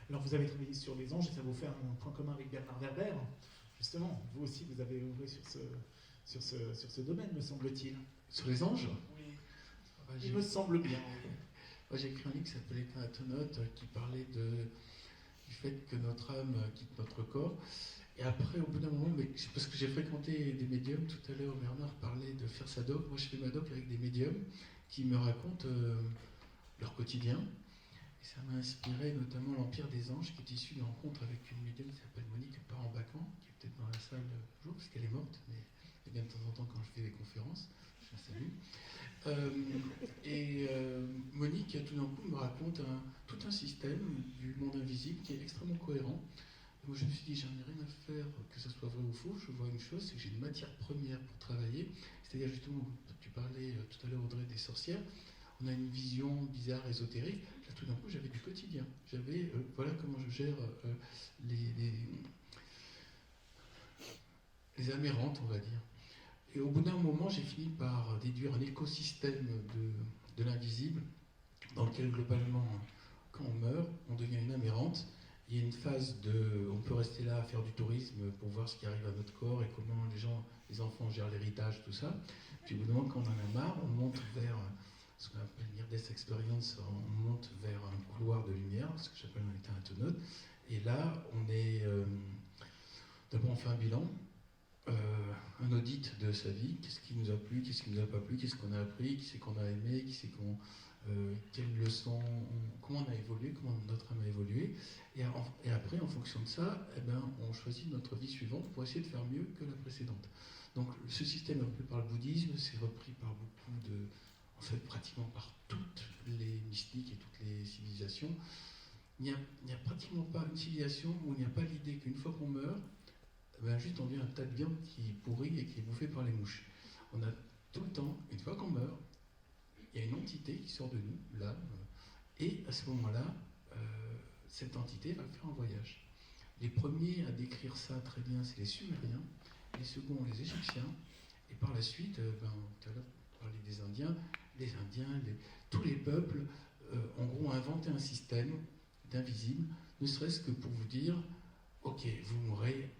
Alors vous avez travaillé sur les anges, et ça vous fait un point commun avec Bernard Werber. Justement, vous aussi, vous avez œuvré sur ce domaine, me semble-t-il. Sur les anges? Oui. Il me semble bien. Moi, j'ai écrit un livre qui s'appelait Éteinte qui parlait du fait que notre âme quitte notre corps. Et après, au bout d'un moment, parce que j'ai fréquenté des médiums, tout à l'heure Bernard parlait de faire sa doc. Moi, je fais ma doc avec des médiums qui me racontent leur quotidien. Et ça m'a inspiré notamment l'Empire des Anges, qui est issu d'une rencontre avec une médium qui s'appelle Monique Parent-Bacan, qui est peut-être dans la salle toujours, parce qu'elle est morte, mais elle vient de temps en temps quand je fais des conférences. Je la salue. Monique, tout d'un coup, me raconte tout un système du monde invisible qui est extrêmement cohérent. Et moi, je me suis dit, j'en ai rien à faire que ce soit vrai ou faux. Je vois une chose, c'est que j'ai une matière première pour travailler. C'est-à-dire, justement, tu parlais tout à l'heure, Audrey, des sorcières. On a une vision bizarre, ésotérique. Là, tout d'un coup, j'avais du quotidien. J'avais, voilà comment je gère les amérantes, on va dire. Et au bout d'un moment, j'ai fini par déduire un écosystème de l'invisible dans lequel, globalement, quand on meurt, on devient une amérante. Il y a une phase on peut rester là à faire du tourisme pour voir ce qui arrive à notre corps et comment les enfants gèrent l'héritage, tout ça. Puis au bout d'un moment, quand on en a marre, on monte vers ce qu'on appelle Near-Death Experience, on monte vers un couloir de lumière, ce que j'appelle un état autonote. Et là, d'abord on fait un bilan, un audit de sa vie, qu'est-ce qui nous a plu, qu'est-ce qui nous a pas plu, qu'est-ce qu'on a appris, qui c'est qu'on a aimé, quelles leçons, comment on a évolué, comment notre âme a évolué, et après, en fonction de ça, on choisit notre vie suivante pour essayer de faire mieux que la précédente. Donc ce système est repris par le bouddhisme, c'est repris par en fait pratiquement par toutes les mystiques et toutes les civilisations. Il n'y a pratiquement pas une civilisation où il n'y a pas l'idée qu'une fois qu'on meurt, juste on devient un tas de viande qui pourrit et qui est bouffé par les mouches. On a tout le temps, une fois qu'on meurt, il y a une entité qui sort de nous, l'âme, et à ce moment-là, cette entité va faire un voyage. Les premiers à décrire ça très bien, c'est les Sumériens, les seconds, les Égyptiens, et par la suite, tout à l'heure, on parlait des Indiens, tous les peuples, en gros, ont inventé un système d'invisible, ne serait-ce que pour vous dire, ok, vous mourrez,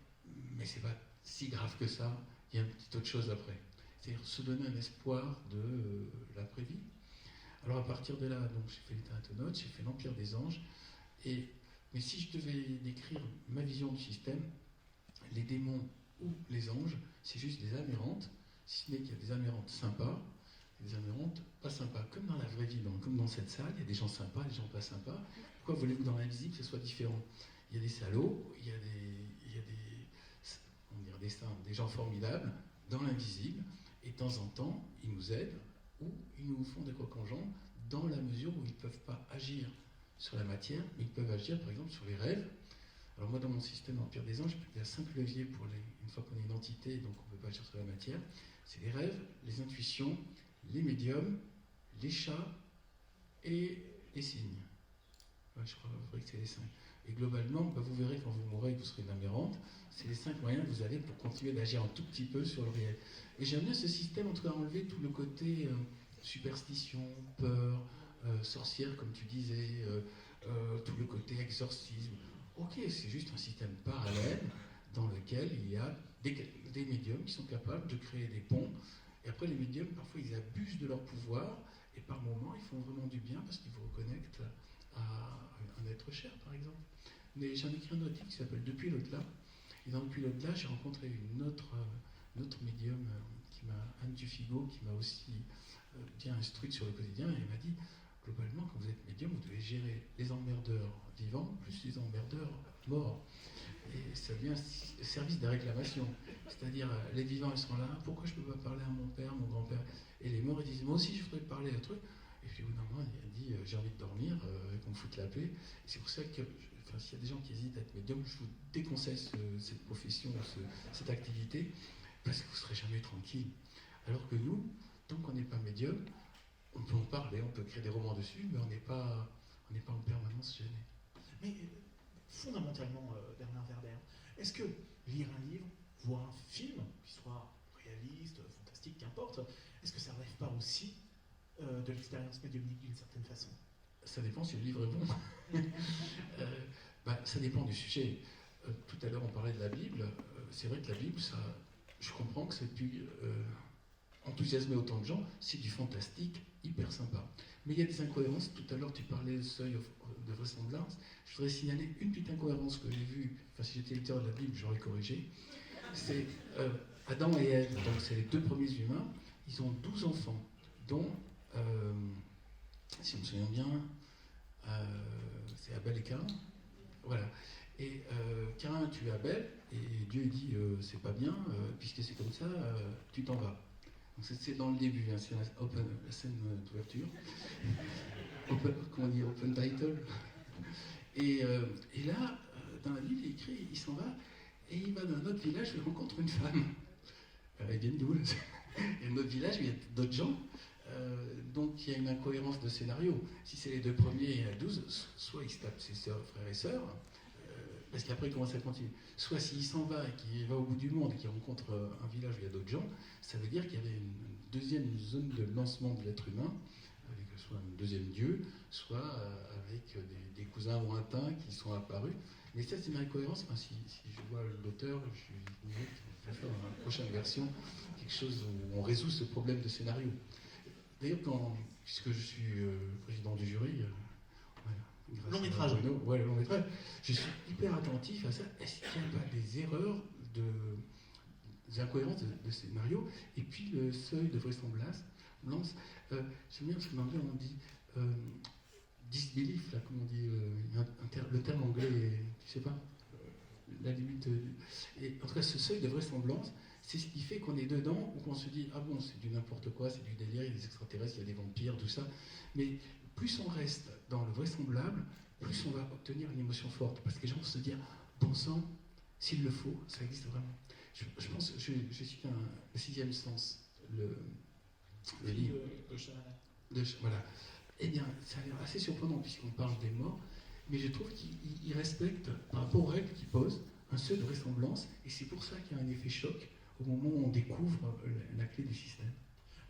mais c'est pas si grave que ça, il y a une petite autre chose après. C'est-à-dire se donner un espoir de l'après-vie. Alors à partir de là, donc, j'ai fait les Thénatonautes, j'ai fait l'Empire des Anges, mais si je devais décrire ma vision du système, les démons ou les anges, c'est juste des âmes errantes, si ce n'est qu'il y a des âmes errantes sympas, et des âmes errantes pas sympas. Comme dans la vraie vie, comme dans cette salle, il y a des gens sympas, des gens pas sympas. Pourquoi voulez-vous dans l'invisible que ce soit différent? Il y a des salauds, il y a des gens formidables dans l'invisible, et de temps en temps, ils nous aident, ou ils nous font des crocs en jambes, dans la mesure où ils ne peuvent pas agir sur la matière, mais ils peuvent agir par exemple sur les rêves. Alors moi dans mon système Empire des Anges, il y a 5 leviers pour une fois qu'on est une entité, donc on ne peut pas agir sur la matière. C'est les rêves, les intuitions, les médiums, les chats et les signes. Ouais, je crois que c'est les 5. Et globalement, vous verrez quand vous mourrez que vous serez une âme errante, c'est les 5 moyens que vous avez pour continuer d'agir un tout petit peu sur le réel. Et j'aime bien ce système, en tout cas enlever tout le côté superstition, peur, sorcière comme tu disais, tout le côté exorcisme. Ok, c'est juste un système parallèle dans lequel il y a des médiums qui sont capables de créer des ponts. Et après, les médiums, parfois, ils abusent de leur pouvoir. Et par moments, ils font vraiment du bien parce qu'ils vous reconnectent à un être cher, par exemple. Mais j'en ai écrit un autre livre qui s'appelle Depuis l'au-delà. Et dans Depuis l'au-delà, j'ai rencontré une autre médium, Anne Dufigo, qui m'a aussi bien instruite sur le quotidien. Et elle m'a dit, globalement, quand vous êtes médium, vous devez gérer les emmerdeurs vivants plus les emmerdeurs morts. Et ça devient un service de réclamation. C'est-à-dire, les vivants, ils sont là, pourquoi je ne peux pas parler à mon père, mon grand-père? Et les morts, ils disent, moi aussi, je voudrais parler à un truc. Et puis, au bout d'un moment, il a dit, j'ai envie de dormir, qu'on me foute la paix. Et c'est pour ça que, s'il y a des gens qui hésitent à être médium, je vous déconseille cette profession, cette activité, parce que vous ne serez jamais tranquille. Alors que nous, tant qu'on n'est pas médium, on peut en parler, on peut créer des romans dessus, mais on n'est pas en permanence gêné. Mais fondamentalement, Bernard Werber, est-ce que lire un livre, voir un film, qui soit réaliste, fantastique, qu'importe, est-ce que ça ne relève pas aussi de l'expérience médiumnique d'une certaine façon? Ça dépend si le livre est bon. Ça dépend du sujet. Tout à l'heure, on parlait de la Bible. C'est vrai que la Bible, je comprends que ça ait pu enthousiasmer autant de gens. C'est du fantastique, hyper sympa. Mais il y a des incohérences. Tout à l'heure, tu parlais de seuil de vraisemblance. Je voudrais signaler une petite incohérence que j'ai vue. Enfin, si j'étais lecteur de la Bible, j'aurais corrigé. C'est Adam et Ève, donc c'est les 2 premiers humains. Ils ont 12 enfants, dont, si je me souviens bien, c'est Abel et Caïn. Voilà. Et Caïn a tué Abel, et Dieu dit c'est pas bien, puisque c'est comme ça, tu t'en vas. Donc c'est dans le début, hein, c'est la scène d'ouverture. Comment on dit, open title. Et là, dans la Bible, il est écrit, il s'en va, et il va dans un autre village où il rencontre une femme. Elle vient d'où là? Il y a un autre village où il y a d'autres gens. Donc il y a une incohérence de scénario. Si c'est les 2 premiers et il y en a 12, soit il se tape ses frères et sœurs, parce qu'après comment ça continue. Soit s'il s'en va et qu'il va au bout du monde et qu'il rencontre un village où il y a d'autres gens, ça veut dire qu'il y avait une deuxième zone de lancement de l'être humain, avec soit un deuxième dieu, soit avec des cousins lointains qui sont apparus. Mais ça c'est une incohérence. Enfin, si je vois l'auteur, je dirais qu'il faut faire une prochaine version, quelque chose où on résout ce problème de scénario. D'ailleurs, puisque je suis président du jury, long métrage. Ouais, long métrage, je suis hyper attentif à ça. Est-ce qu'il n'y a pas des erreurs, des incohérences de scénario? Et puis le seuil de vraisemblance. J'aime bien parce qu'en anglais on dit disbelief, là, comme on dit, le terme anglais, tu sais pas, la limite. Et en tout cas, ce seuil de vraisemblance, c'est ce qui fait qu'on est dedans ou qu'on se dit ah bon, c'est du n'importe quoi, c'est du délire, il y a des extraterrestres, il y a des vampires, tout ça. Mais plus on reste dans le vraisemblable, plus on va obtenir une émotion forte. Parce que les gens vont se dire bon sang, s'il le faut, ça existe vraiment. Je pense, je cite le 6e sens, le livre voilà. Eh bien, ça a l'air assez surprenant puisqu'on parle des morts, mais je trouve qu'il respecte, par rapport aux règles qu'il pose, un seuil de vraisemblance, et c'est pour ça qu'il y a un effet choc au moment où on découvre la clé du système.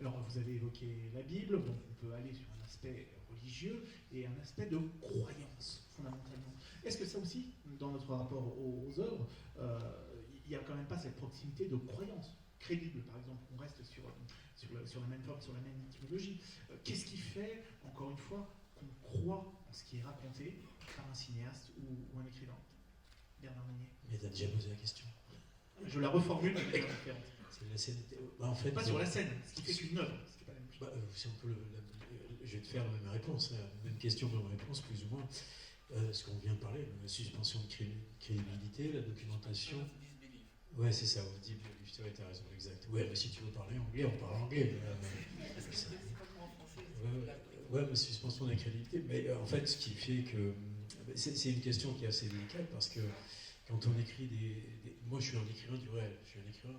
Alors, vous avez évoqué la Bible, donc on peut aller sur un aspect religieux et un aspect de croyance, fondamentalement. Est-ce que ça aussi, dans notre rapport aux œuvres, il n'y a quand même pas cette proximité de croyance crédible, par exemple, on reste sur la même forme, sur la même étymologie. Qu'est-ce qui fait, encore une fois, qu'on croit en ce qui est raconté par un cinéaste ou un écrivain? Bernard Meunier. Mais t'as déjà posé la question. Je la reformule de manière différente. C'est la scène. En fait, Pas sur la scène, ce qui fait qu'une œuvre, ce qui n'est pas la même chose. C'est un peu je vais te faire la même réponse, la même question, même réponse, plus ou moins. Ce qu'on vient de parler, la suspension de crédibilité, la documentation. Ouais, c'est ça, tu as raison, exact. Ouais, mais si tu veux parler anglais, on parle anglais. Ouais, mais suspension de la crédibilité. Mais en fait, ce qui fait que. C'est une question qui est assez délicate parce que quand on écrit moi, je suis un écrivain du réel, je suis un écrivain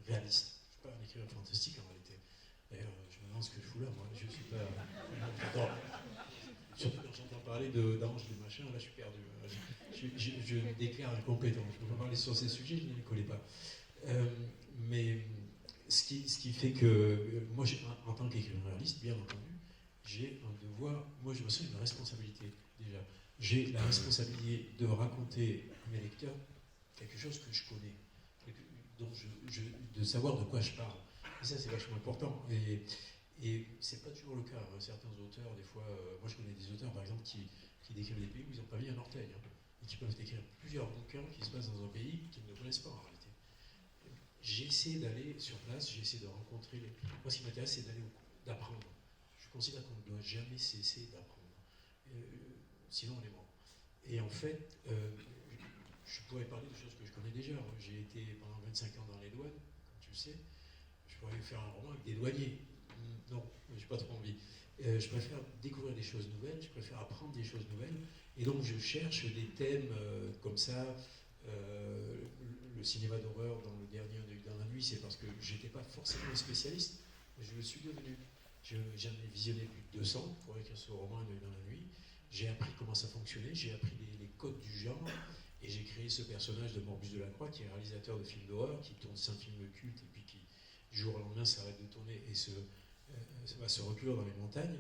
réaliste. Je ne suis pas un écrivain fantastique en réalité. D'ailleurs, je me demande ce que je fous là, moi. Je ne suis pas. Surtout quand j'entends parler d'anges, de machin, là je suis perdu. Je me déclare incompétent. Je ne peux pas parler sur ces sujets, je ne les connais pas. Mais ce qui fait que moi, en tant qu'écrivain réaliste, bien entendu, j'ai un devoir, moi je me sens une responsabilité déjà. J'ai la responsabilité de raconter à mes lecteurs quelque chose que je connais, de savoir de quoi je parle. Et ça, c'est vachement important. Et c'est pas toujours le cas. Certains auteurs, des fois, moi je connais des auteurs par exemple qui décrivent des pays où ils n'ont pas mis un orteil, et qui peuvent décrire plusieurs bouquins qui se passent dans un pays qu'ils ne connaissent pas en réalité. J'essaie d'aller sur place, j'essaie de rencontrer. Moi, ce qui m'intéresse, c'est d'apprendre. Je considère qu'on ne doit jamais cesser d'apprendre. Sinon, on est mort. Et en fait, je pourrais parler de choses que je connais déjà. J'ai été pendant 25 ans dans les douanes, comme tu le sais. Je pourrais faire un roman avec des douaniers. Non, je n'ai pas trop envie. Je préfère découvrir des choses nouvelles, je préfère apprendre des choses nouvelles. Et donc, je cherche des thèmes comme ça. Le cinéma d'horreur dans le dernier dans la nuit, c'est parce que je n'étais pas forcément un spécialiste, mais je le suis devenu. J'en ai visionné plus de 200 pour écrire ce roman dans la nuit. J'ai appris comment ça fonctionnait, j'ai appris les codes du genre, et j'ai créé ce personnage de Morbus Delacroix, qui est réalisateur de films d'horreur, qui tourne 5 films cultes, et puis qui, du jour au lendemain, s'arrête de tourner et va se reclure dans les montagnes.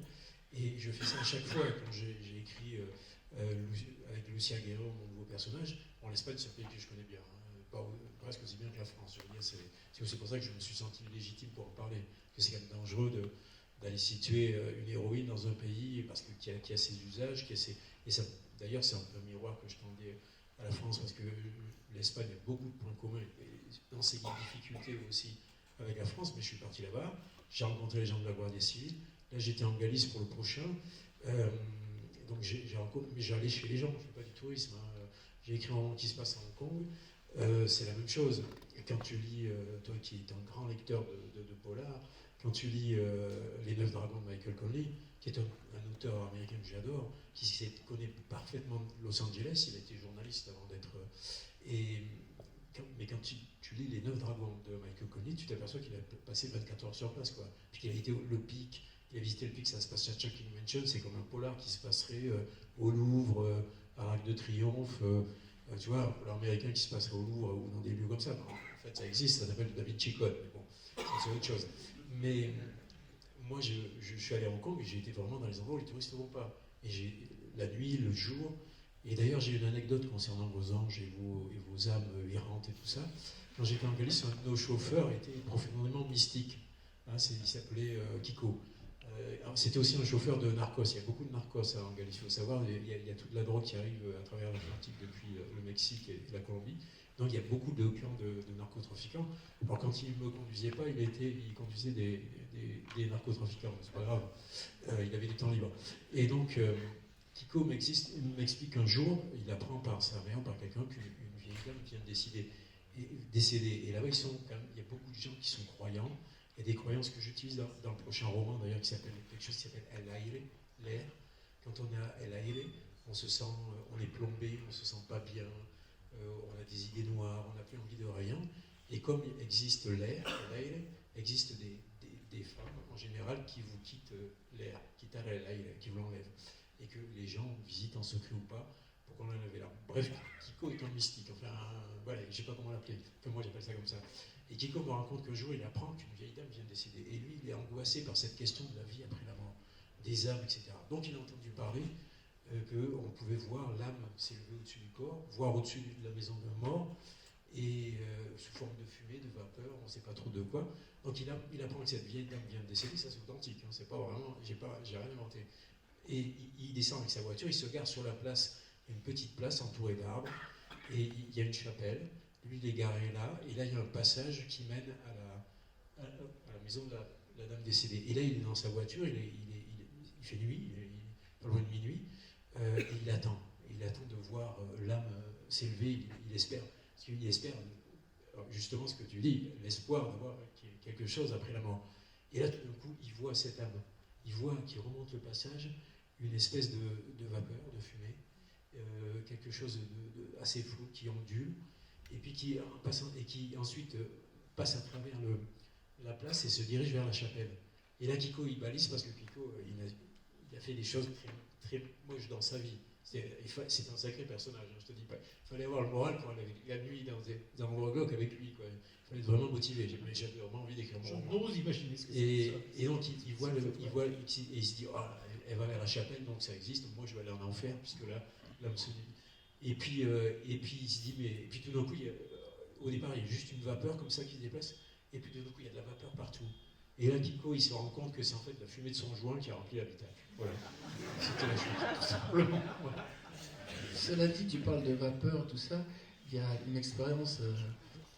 Et je fais ça à chaque fois. Quand j'ai écrit avec Lucia Guerrero, mon nouveau personnage, l'Espagne, c'est un pays que je connais bien, presque aussi bien que la France. Je veux dire, c'est aussi pour ça que je me suis senti légitime pour en parler, que c'est quand même dangereux d'aller situer une héroïne dans un pays parce qu'il y a ses usages, et ça, d'ailleurs c'est un peu un miroir que je tendais à la France, parce que l'Espagne a beaucoup de points communs dans ses difficultés aussi avec la France, mais je suis parti là-bas, j'ai rencontré les gens de la Guardia Civile, là j'étais en Galice pour le prochain, donc j'allais chez les gens, je ne fais pas du tourisme, j'ai écrit un roman qui se passe à Hong Kong, c'est la même chose. Et quand tu lis, toi qui es un grand lecteur de polar, quand tu lis Les 9 dragons de Michael Connelly, qui est un auteur américain que j'adore, qui connaît parfaitement Los Angeles, il a été journaliste avant d'être... mais quand tu lis Les 9 dragons de Michael Connelly, tu t'aperçois qu'il a passé 24 heures sur place, quoi. Puis qu'il a été le Pic, il a visité le Pic, ça se passe à Chucking Mansion, c'est comme un polar qui se passerait au Louvre, à l'Arc de Triomphe, tu vois, un polar américain qui se passerait au Louvre ou dans des lieux comme ça. En fait, ça existe, ça s'appelle David Chicotte, mais bon, c'est autre chose. Mais moi, je suis allé à Hong Kong et j'ai été vraiment dans les endroits où les touristes ne vont pas. Et la nuit, le jour. Et d'ailleurs, j'ai une anecdote concernant vos anges et vos âmes errantes et tout ça. Quand j'étais en Galice, un de nos chauffeurs était profondément mystique. Il s'appelait Kiko. C'était aussi un chauffeur de narcos. Il y a beaucoup de narcos en Galice, il faut savoir. Il y a toute la drogue qui arrive à travers l'Atlantique depuis le Mexique et la Colombie. Donc il y a beaucoup de clans de narcotrafiquants. Alors quand il ne me conduisait pas, il conduisait des narcotrafiquants, c'est pas grave. Il avait du temps libre. Et donc Kiko m'explique qu'un jour, il apprend par sa mère, par quelqu'un, qu'une vieille dame vient de décéder. Et là-bas, il y a beaucoup de gens qui sont croyants. Il y a des croyances que j'utilise dans le prochain roman, d'ailleurs, qui s'appelle quelque chose qui s'appelle El Aire, l'air. Quand on est à El Aire, on se sent, on est plombé, on se sent pas bien. On a des idées noires, on n'a plus envie de rien. Et comme existe l'air, existent des femmes en général qui vous quittent l'air, qui vous l'enlèvent. Et que les gens visitent en secret ou pas pourquoi on en avait là. Bref, Kiko est un mystique, enfin, voilà, je sais pas comment l'appeler, enfin, moi j'appelle ça comme ça. Et Kiko me raconte qu'un jour il apprend qu'une vieille dame vient de décéder. Et lui, il est angoissé par cette question de la vie après la mort, des âmes, etc. Donc il a entendu parler qu'on pouvait voir l'âme s'élever au-dessus du corps, voir au-dessus de la maison d'un mort, et sous forme de fumée, de vapeur, on ne sait pas trop de quoi. Donc il apprend que cette vieille dame vient de décéder, ça c'est authentique, hein, c'est pas vraiment, j'ai rien inventé. Et il descend avec sa voiture, il se gare sur la place, une petite place entourée d'arbres, et il y a une chapelle. Lui, il est garé là, et là, il y a un passage qui mène à la maison de la dame décédée. Et là, il est dans sa voiture, il fait nuit, il est pas loin de minuit, et il attend. Il attend de voir l'âme s'élever, il espère. Parce qu'il espère, justement, ce que tu dis, l'espoir d'avoir quelque chose après la mort. Et là, tout d'un coup, il voit cette âme. Il voit qui remonte le passage, une espèce de vapeur, de fumée, quelque chose de assez flou qui ondule, et puis qui ensuite passe à travers la place et se dirige vers la chapelle. Et là, Kiko, il balise parce que Kiko, il a fait des choses très, très moches dans sa vie. C'est un sacré personnage, hein, je te dis pas. Il fallait avoir le moral pour aller la nuit dans des endroits glauques avec lui, quoi. Il fallait être vraiment motivé. J'avais vraiment envie d'écrire mon roman. J'ose imaginer ce que c'est. Et donc, et il se dit, ah, elle va vers la chapelle, donc ça existe. Moi, je vais aller en enfer, puisque là, l'âme se dit. Et puis il se dit, et puis tout d'un coup, au départ, il y a juste une vapeur comme ça qui se déplace, et puis tout d'un coup, il y a de la vapeur partout. Et là, Kiko, il se rend compte que c'est en fait la fumée de son joint qui a rempli l'habitacle. Voilà. C'était la chute, tout simplement. Voilà. Cela dit, tu parles de vapeur, tout ça. Il y a une expérience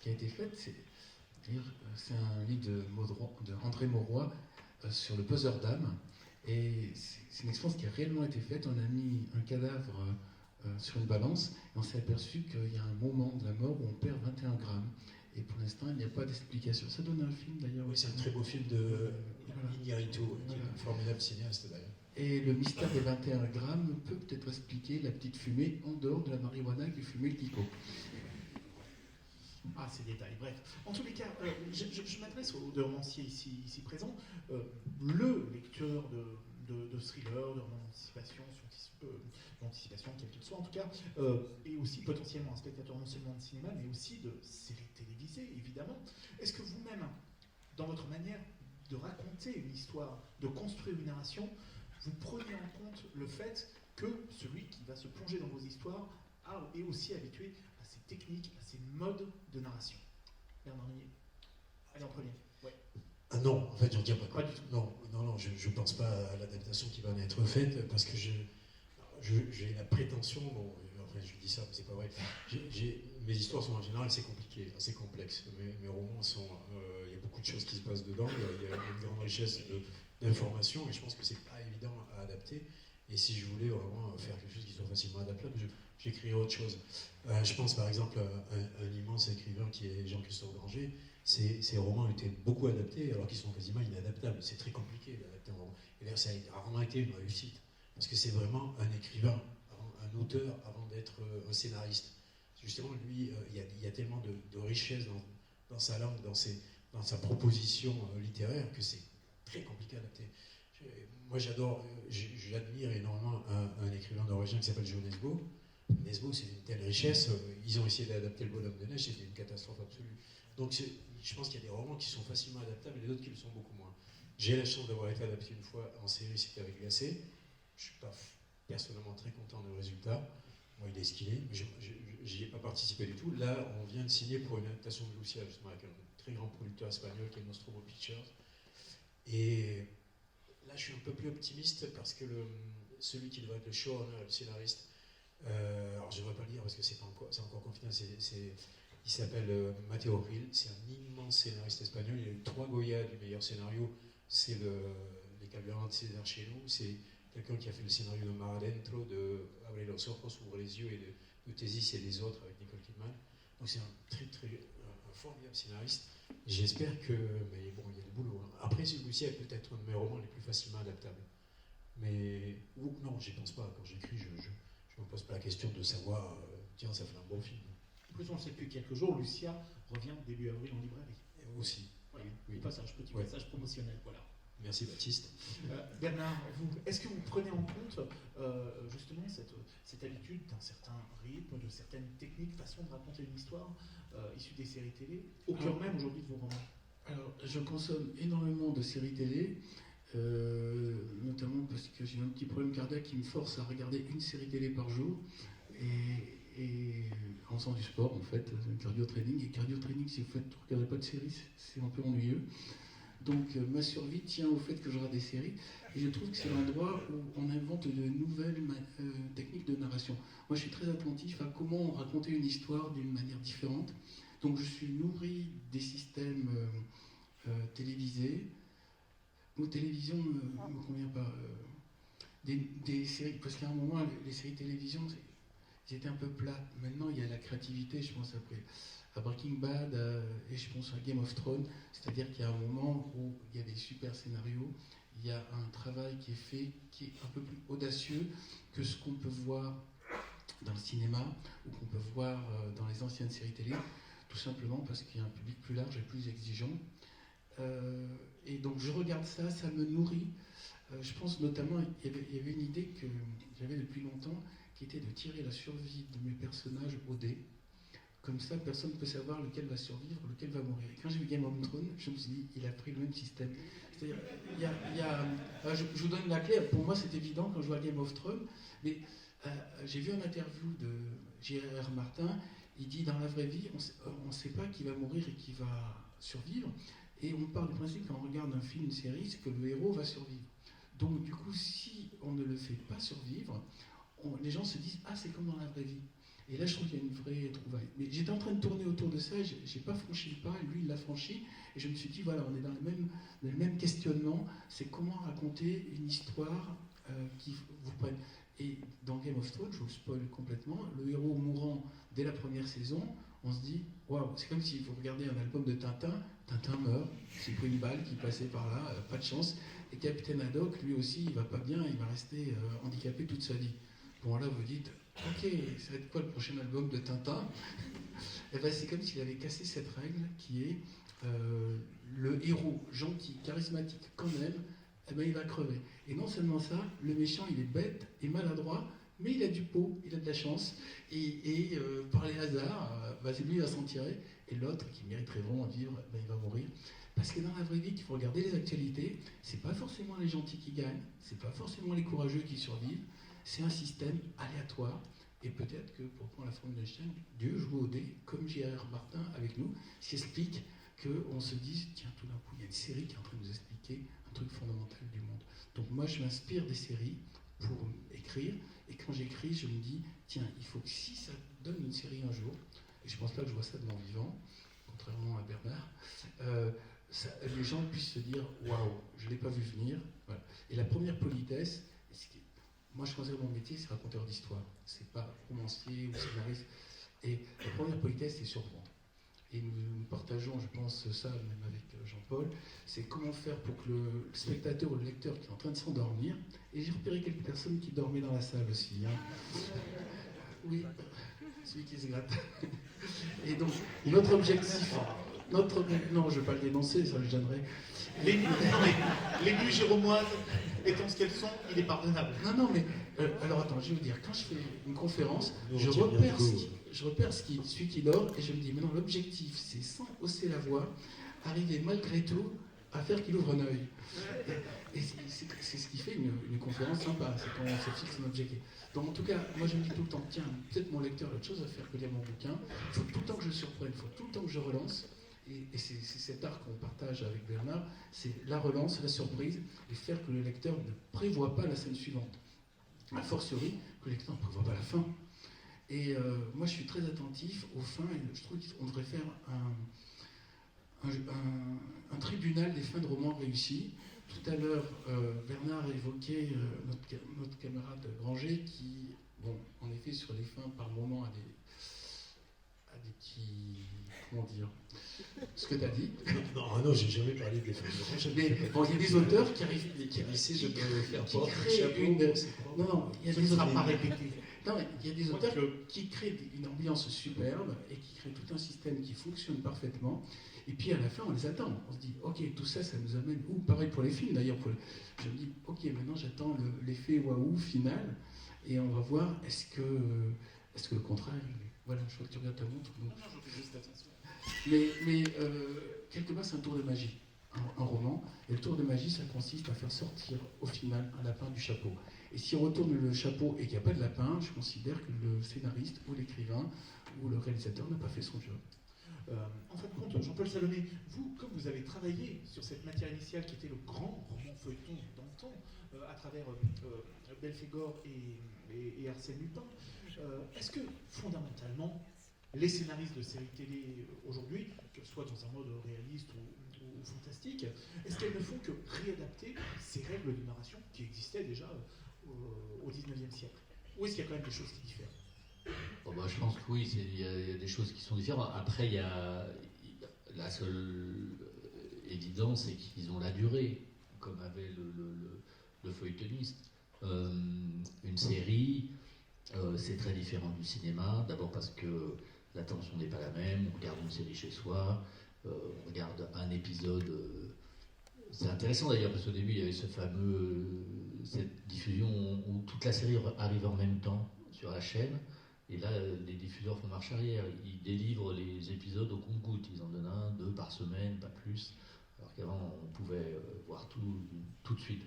qui a été faite. C'est un livre de André Mauroy sur le peseur d'âme. Et c'est une expérience qui a réellement été faite. On a mis un cadavre sur une balance et on s'est aperçu qu'il y a un moment de la mort où on perd 21 grammes. Et pour l'instant, il n'y a pas d'explication. Ça donne un film d'ailleurs. Oui, c'est un très beau film de Iñárritu, qui est un formidable cinéaste d'ailleurs. Et le mystère des 21 grammes peut peut-être expliquer la petite fumée en dehors de la marijuana que fumait le Kiko. Ah, ces détails, bref. En tous les cas, je m'adresse aux deux romanciers ici présents. Le lecteur de thriller, de roman d'anticipation, quel qu'il soit en tout cas, et aussi potentiellement un spectateur non seulement de cinéma, mais aussi de séries télévisées, évidemment. Est-ce que vous-même, dans votre manière de raconter une histoire, de construire une narration, vous prenez en compte le fait que celui qui va se plonger dans vos histoires est aussi habitué à ces techniques, à ces modes de narration? Bernard Meunier, allez en premier. Ouais. Ah non, en fait, j'en tiens pas Pas du tout. Non, je ne pense pas à l'adaptation qui va en être faite, parce que j'ai la prétention, bon, enfin je dis ça, mais c'est pas vrai, mes histoires sont en général assez compliquées, assez complexes. Mes romans sont, il y a beaucoup de choses qui se passent dedans, il y a une grande richesse d'informations, et je pense que c'est pas évident à adapter. Et si je voulais vraiment faire quelque chose qui soit facilement adaptable, j'écrirais autre chose. Je pense par exemple à un immense écrivain qui est Jean-Christophe Granger. Ses romans ont été beaucoup adaptés alors qu'ils sont quasiment inadaptables. C'est très compliqué d'adapter un roman. Et d'ailleurs, ça a rarement été une réussite. Parce que c'est vraiment un écrivain, un auteur avant d'être un scénariste. Justement, lui, il y a tellement de richesse dans sa langue, dans sa proposition littéraire, que c'est très compliqué à adapter. Moi, j'admire énormément un écrivain norvégien qui s'appelle Jo Nesbø. Nesbø, c'est une telle richesse. Ils ont essayé d'adapter Le Bonhomme de Neige, c'était une catastrophe absolue. Donc, je pense qu'il y a des romans qui sont facilement adaptables et d'autres qui le sont beaucoup moins. J'ai la chance d'avoir été adapté une fois en série, c'était avec Glacé. Je ne suis pas personnellement très content du résultat. Moi, il est ce qu'il est, mais je n'y ai pas participé du tout. Là, on vient de signer pour une adaptation de Lucia, justement, avec un très grand producteur espagnol qui est Nostromo Pictures. Et là, je suis un peu plus optimiste parce que celui qui devrait être le showrunner, le scénariste, alors je ne devrais pas le dire parce que c'est encore confidentiel, il s'appelle Matteo Ril, c'est un immense scénariste espagnol, il a eu 3 Goya du meilleur scénario, c'est les Calverans de César chez nous, c'est quelqu'un qui a fait le scénario de Mar Adentro, de Abre los ojos, Ouvre les yeux, et de Thésis et les autres avec Nicole Kidman. Donc c'est un formidable scénariste. J'espère que, mais bon, il y a du boulot. Hein. Après, celui-ci est peut-être un de mes romans les plus facilement adaptables. Mais non, j'y pense pas. Quand j'écris, je me pose pas la question de savoir, tiens, ça fait un bon film. En plus, on le sait depuis quelques jours, Lucia revient début avril en librairie. Et aussi. Oui. Petit passage promotionnel, voilà. Merci Baptiste. Bernard, est-ce que vous prenez en compte justement cette habitude d'un certain rythme, de certaines techniques, façon de raconter une histoire issue des séries télé, au cœur même aujourd'hui de vos romans? Alors, je consomme énormément de séries télé, notamment parce que j'ai un petit problème cardiaque qui me force à regarder une série télé par jour, et en faisant du sport en fait, cardio-training. Et cardio-training, si vous ne regardez pas de séries, c'est un peu ennuyeux. Donc ma survie tient au fait que je regarde des séries, et je trouve que c'est l'endroit où on invente de nouvelles techniques de narration. Moi je suis très attentif à comment raconter une histoire d'une manière différente. Donc je suis nourri des systèmes télévisés. Mot télévision ne me convient pas. Des séries, parce qu'à un moment les séries télévision c'était un peu plat. Maintenant il y a la créativité, je pense après à Breaking Bad et je pense à Game of Thrones, c'est-à-dire qu'il y a un moment où il y a des super scénarios, il y a un travail qui est fait, qui est un peu plus audacieux que ce qu'on peut voir dans le cinéma ou qu'on peut voir dans les anciennes séries télé, tout simplement parce qu'il y a un public plus large et plus exigeant. Et donc je regarde ça, ça me nourrit. Je pense notamment, il y avait une idée que j'avais depuis longtemps, qui était de tirer la survie de mes personnages au dé. Comme ça, personne ne peut savoir lequel va survivre, lequel va mourir. Et quand j'ai vu Game of Thrones, je me suis dit, il a pris le même système. C'est-à-dire, je vous donne la clé. Pour moi, c'est évident quand je vois Game of Thrones. Mais j'ai vu une interview de J.R.R. Martin. Il dit, dans la vraie vie, on ne sait pas qui va mourir et qui va survivre. Et on part du principe, quand on regarde un film, une série, c'est que le héros va survivre. Donc, du coup, si on ne le fait pas survivre, les gens se disent, ah, c'est comme dans la vraie vie. Et là, je trouve qu'il y a une vraie trouvaille. Mais j'étais en train de tourner autour de ça, je n'ai pas franchi le pas, et lui, il l'a franchi. Et je me suis dit, voilà, on est dans le même questionnement, c'est comment raconter une histoire qui vous prenne. Et dans Game of Thrones, je vous spoil complètement, le héros mourant dès la première saison, on se dit, waouh, c'est comme si vous regardez un album de Tintin, Tintin meurt, c'est pris une balle qui passait par là, pas de chance. Et Capitaine Haddock, lui aussi, il va pas bien, il va rester handicapé toute sa vie. Bon, là, vous dites, ok, ça va être quoi le prochain album de Tintin? Et ben, c'est comme s'il avait cassé cette règle qui est le héros gentil, charismatique quand même, eh ben, il va crever. Et non seulement ça, le méchant il est bête et maladroit, mais il a du pot, il a de la chance, et par les hasards, c'est lui qui va s'en tirer, et l'autre qui mériterait vraiment de vivre, ben, il va mourir. Parce que dans la vraie vie, qu'il faut regarder les actualités, c'est pas forcément les gentils qui gagnent, c'est pas forcément les courageux qui survivent, c'est un système aléatoire. Et peut-être que, pour prendre la forme d'Einstein, Dieu joue au dé, comme J.R.R. Martin avec nous, ce qui explique qu'on se dise, tiens, tout d'un coup, il y a une série qui est en train de nous expliquer un truc fondamental du monde. Donc moi, je m'inspire des séries pour écrire, et quand j'écris, je me dis, tiens, il faut que si ça donne une série un jour, et je ne pense pas que je vois ça de mon vivant, contrairement à Bernard, les gens puissent se dire, waouh, je ne l'ai pas vu venir. Voilà. Et la première politesse, moi, je considère mon métier, c'est raconteur d'histoire. C'est pas romancier ou scénariste. Et la première politesse, c'est surprendre. Et nous partageons, je pense, ça même avec Jean-Paul, c'est comment faire pour que le spectateur ou le lecteur qui est en train de s'endormir, et j'ai repéré quelques personnes qui dormaient dans la salle aussi. Hein. Oui, celui qui se gratte. Et donc, notre objectif, non, je ne vais pas le dénoncer, ça le gênerait. Les nuits jérômoises étant ce qu'elles sont, il est pardonnable. Non, mais alors attends, je vais vous dire, quand je fais une conférence, je repère celui qui dort et je me dis, mais non, l'objectif, c'est sans hausser la voix, arriver malgré tout à faire qu'il ouvre un œil. Et c'est ce qui fait une conférence sympa, c'est quand on se fixe un objectif. Donc en tout cas, moi je me dis tout le temps, tiens, peut-être mon lecteur a autre chose à faire que lire mon bouquin, il faut tout le temps que je le surprenne, il faut tout le temps que je relance. Et c'est cet art qu'on partage avec Bernard, c'est la relance, la surprise, et faire que le lecteur ne prévoit pas la scène suivante. A fortiori, que le lecteur ne prévoit pas la fin. Et moi, je suis très attentif aux fins, et je trouve qu'on devrait faire un tribunal des fins de romans réussis. Tout à l'heure, Bernard évoquait notre camarade Granger qui, bon, en effet, sur les fins, par moments, a des petits... Comment dire? Ce que tu as dit. Non, j'ai jamais parlé des fins de romans. Mais bon, il y a des auteurs qui arrivent, Essayer de faire qui créent une... Non, il y a des auteurs, Non, mais il y a des Moi, auteurs qui créent une ambiance superbe et qui créent tout un système qui fonctionne parfaitement. Et puis à la fin, on les attend. On se dit, ok, tout ça, ça nous amène où? Pareil pour les films d'ailleurs. Je me dis, ok, maintenant j'attends l'effet waouh final et on va voir est-ce que le contrat est réglé. Voilà, je vois que tu regardes ta montre. Donc. Non, je fais juste attention. Mais quelque part, c'est un tour de magie, un roman. Et le tour de magie, ça consiste à faire sortir au final un lapin du chapeau. Et si on retourne le chapeau et qu'il n'y a pas de lapin, je considère que le scénariste ou l'écrivain ou le réalisateur n'a pas fait son job. En fin de compte, Jean-Paul Salomé, vous, comme vous avez travaillé sur cette matière initiale qui était le grand roman feuilleton d'antan, à travers Belphégor et Arsène Lupin, est-ce que fondamentalement, les scénaristes de séries télé aujourd'hui, que ce soit dans un mode réaliste ou fantastique, est-ce qu'elles ne font que réadapter ces règles de narration qui existaient déjà au XIXe siècle? Ou est-ce qu'il y a quand même des choses qui diffèrent? Bon, bah, je pense que oui, il y a des choses qui sont différentes. Après, il y a la seule évidence, c'est qu'ils ont la durée, comme avait le feuilletoniste. Une série, c'est très différent du cinéma. D'abord parce que l'attention n'est pas la même. On regarde une série chez soi, on regarde un épisode. C'est intéressant d'ailleurs parce qu'au début, il y avait cette diffusion où toute la série arrive en même temps sur la chaîne. Et là, les diffuseurs font marche arrière. Ils délivrent les épisodes au compte-gouttes. Ils en donnent 1, 2 par semaine, pas plus. Alors qu'avant, on pouvait voir tout de suite.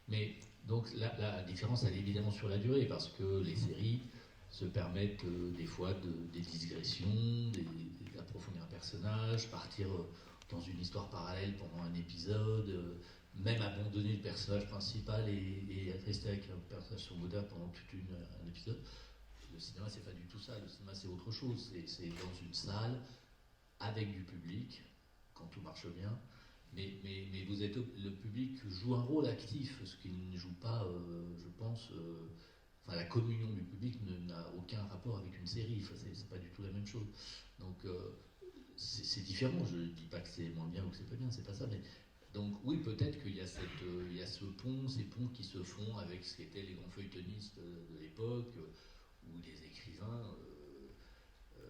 Mais donc la différence, elle est évidemment sur la durée, parce que les séries se permettent des fois des digressions, d'approfondir un personnage, partir dans une histoire parallèle pendant un épisode, même abandonner le personnage principal et rester avec un personnage secondaire pendant un épisode. Le cinéma, c'est pas du tout ça. Le cinéma, c'est autre chose. C'est dans une salle, avec du public, quand tout marche bien. Mais vous êtes, le public joue un rôle actif, ce qu'il ne joue pas, je pense. La communion du public n'a aucun rapport avec une série. C'est pas du tout la même chose. Donc, c'est différent. Je ne dis pas que c'est moins bien ou que c'est pas bien, c'est pas ça. Mais donc, oui, peut-être qu'il y a ces ponts qui se font avec ce qu'étaient les grands feuilletonistes de l'époque. Ou des écrivains, ou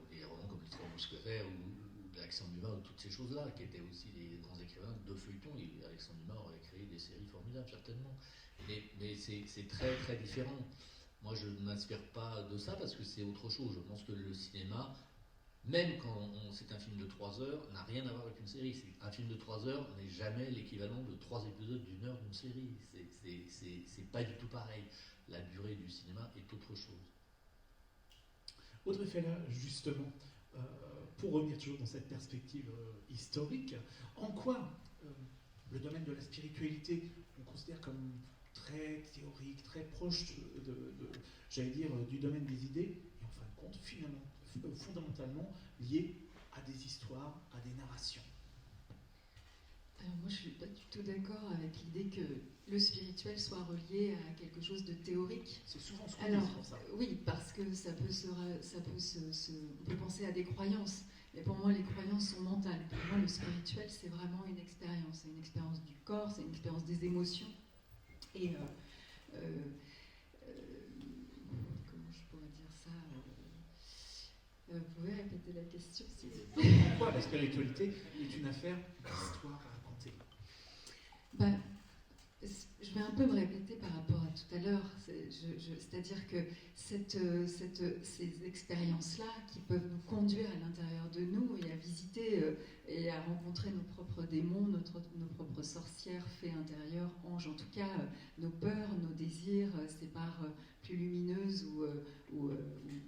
des romans comme Les Trois Mousquetaires, ou d'Alexandre Dumas, ou toutes ces choses-là, qui étaient aussi des grands écrivains de feuilleton. Et Alexandre Dumas aurait créé des séries formidables, certainement. Mais c'est très, très différent. Moi, je ne m'inspire pas de ça parce que c'est autre chose. Je pense que le cinéma, même quand c'est un film de 3 heures, n'a rien à voir avec une série. Un film de 3 heures n'est jamais l'équivalent de 3 épisodes d'une heure d'une série. C'est pas du tout pareil. La durée du cinéma est autre chose. Audrey Fella, justement, pour revenir toujours dans cette perspective historique, en quoi le domaine de la spiritualité, on considère comme très théorique, très proche j'allais dire, du domaine des idées, et en fin de compte, finalement, fondamentalement lié à des histoires, à des narrations? Alors moi, je ne suis pas du tout d'accord avec l'idée que le spirituel soit relié à quelque chose de théorique. C'est souvent ce qu'on Alors, dit, c'est pour ça. oui, parce que on peut penser à des croyances. Mais pour moi, les croyances sont mentales. Pour moi, le spirituel, c'est vraiment une expérience. C'est une expérience du corps, c'est une expérience des émotions. Et comment je pourrais dire ça Vous pouvez répéter la question, s'il vous plaît? Pourquoi la spiritualité est une affaire d'histoire à raconter? Je vais un peu me répéter par rapport à tout à l'heure, c'est-à-dire que ces expériences-là qui peuvent nous conduire à l'intérieur de nous et à visiter et à rencontrer nos propres démons, nos propres sorcières, fées intérieures, anges, en tout cas nos peurs, nos désirs, ces parts plus lumineuses ou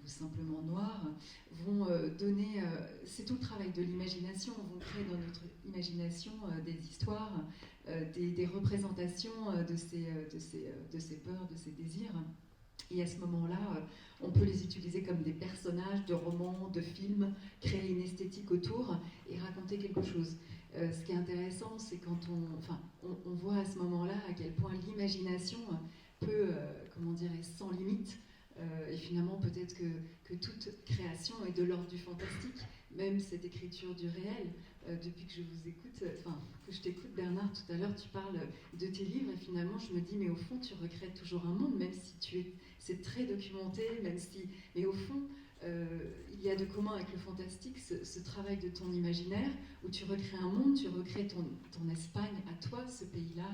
simplement noires, vont donner, c'est tout le travail de l'imagination, vont créer dans notre imagination des histoires, des représentations de ces peurs, de ces désirs. Et à ce moment-là, on peut les utiliser comme des personnages de romans, de films, créer une esthétique autour et raconter quelque chose. Ce qui est intéressant, c'est quand on voit à ce moment-là à quel point l'imagination peut, est sans limite. Et finalement, peut-être que toute création est de l'ordre du fantastique, même cette écriture du réel. Depuis que je vous écoute, que je t'écoute, Bernard, tout à l'heure, tu parles de tes livres, et finalement, je me dis, mais au fond, tu recrées toujours un monde, même si c'est très documenté, mais au fond, il y a de commun avec le fantastique ce travail de ton imaginaire, où tu recrées un monde, tu recrées ton Espagne à toi, ce pays-là,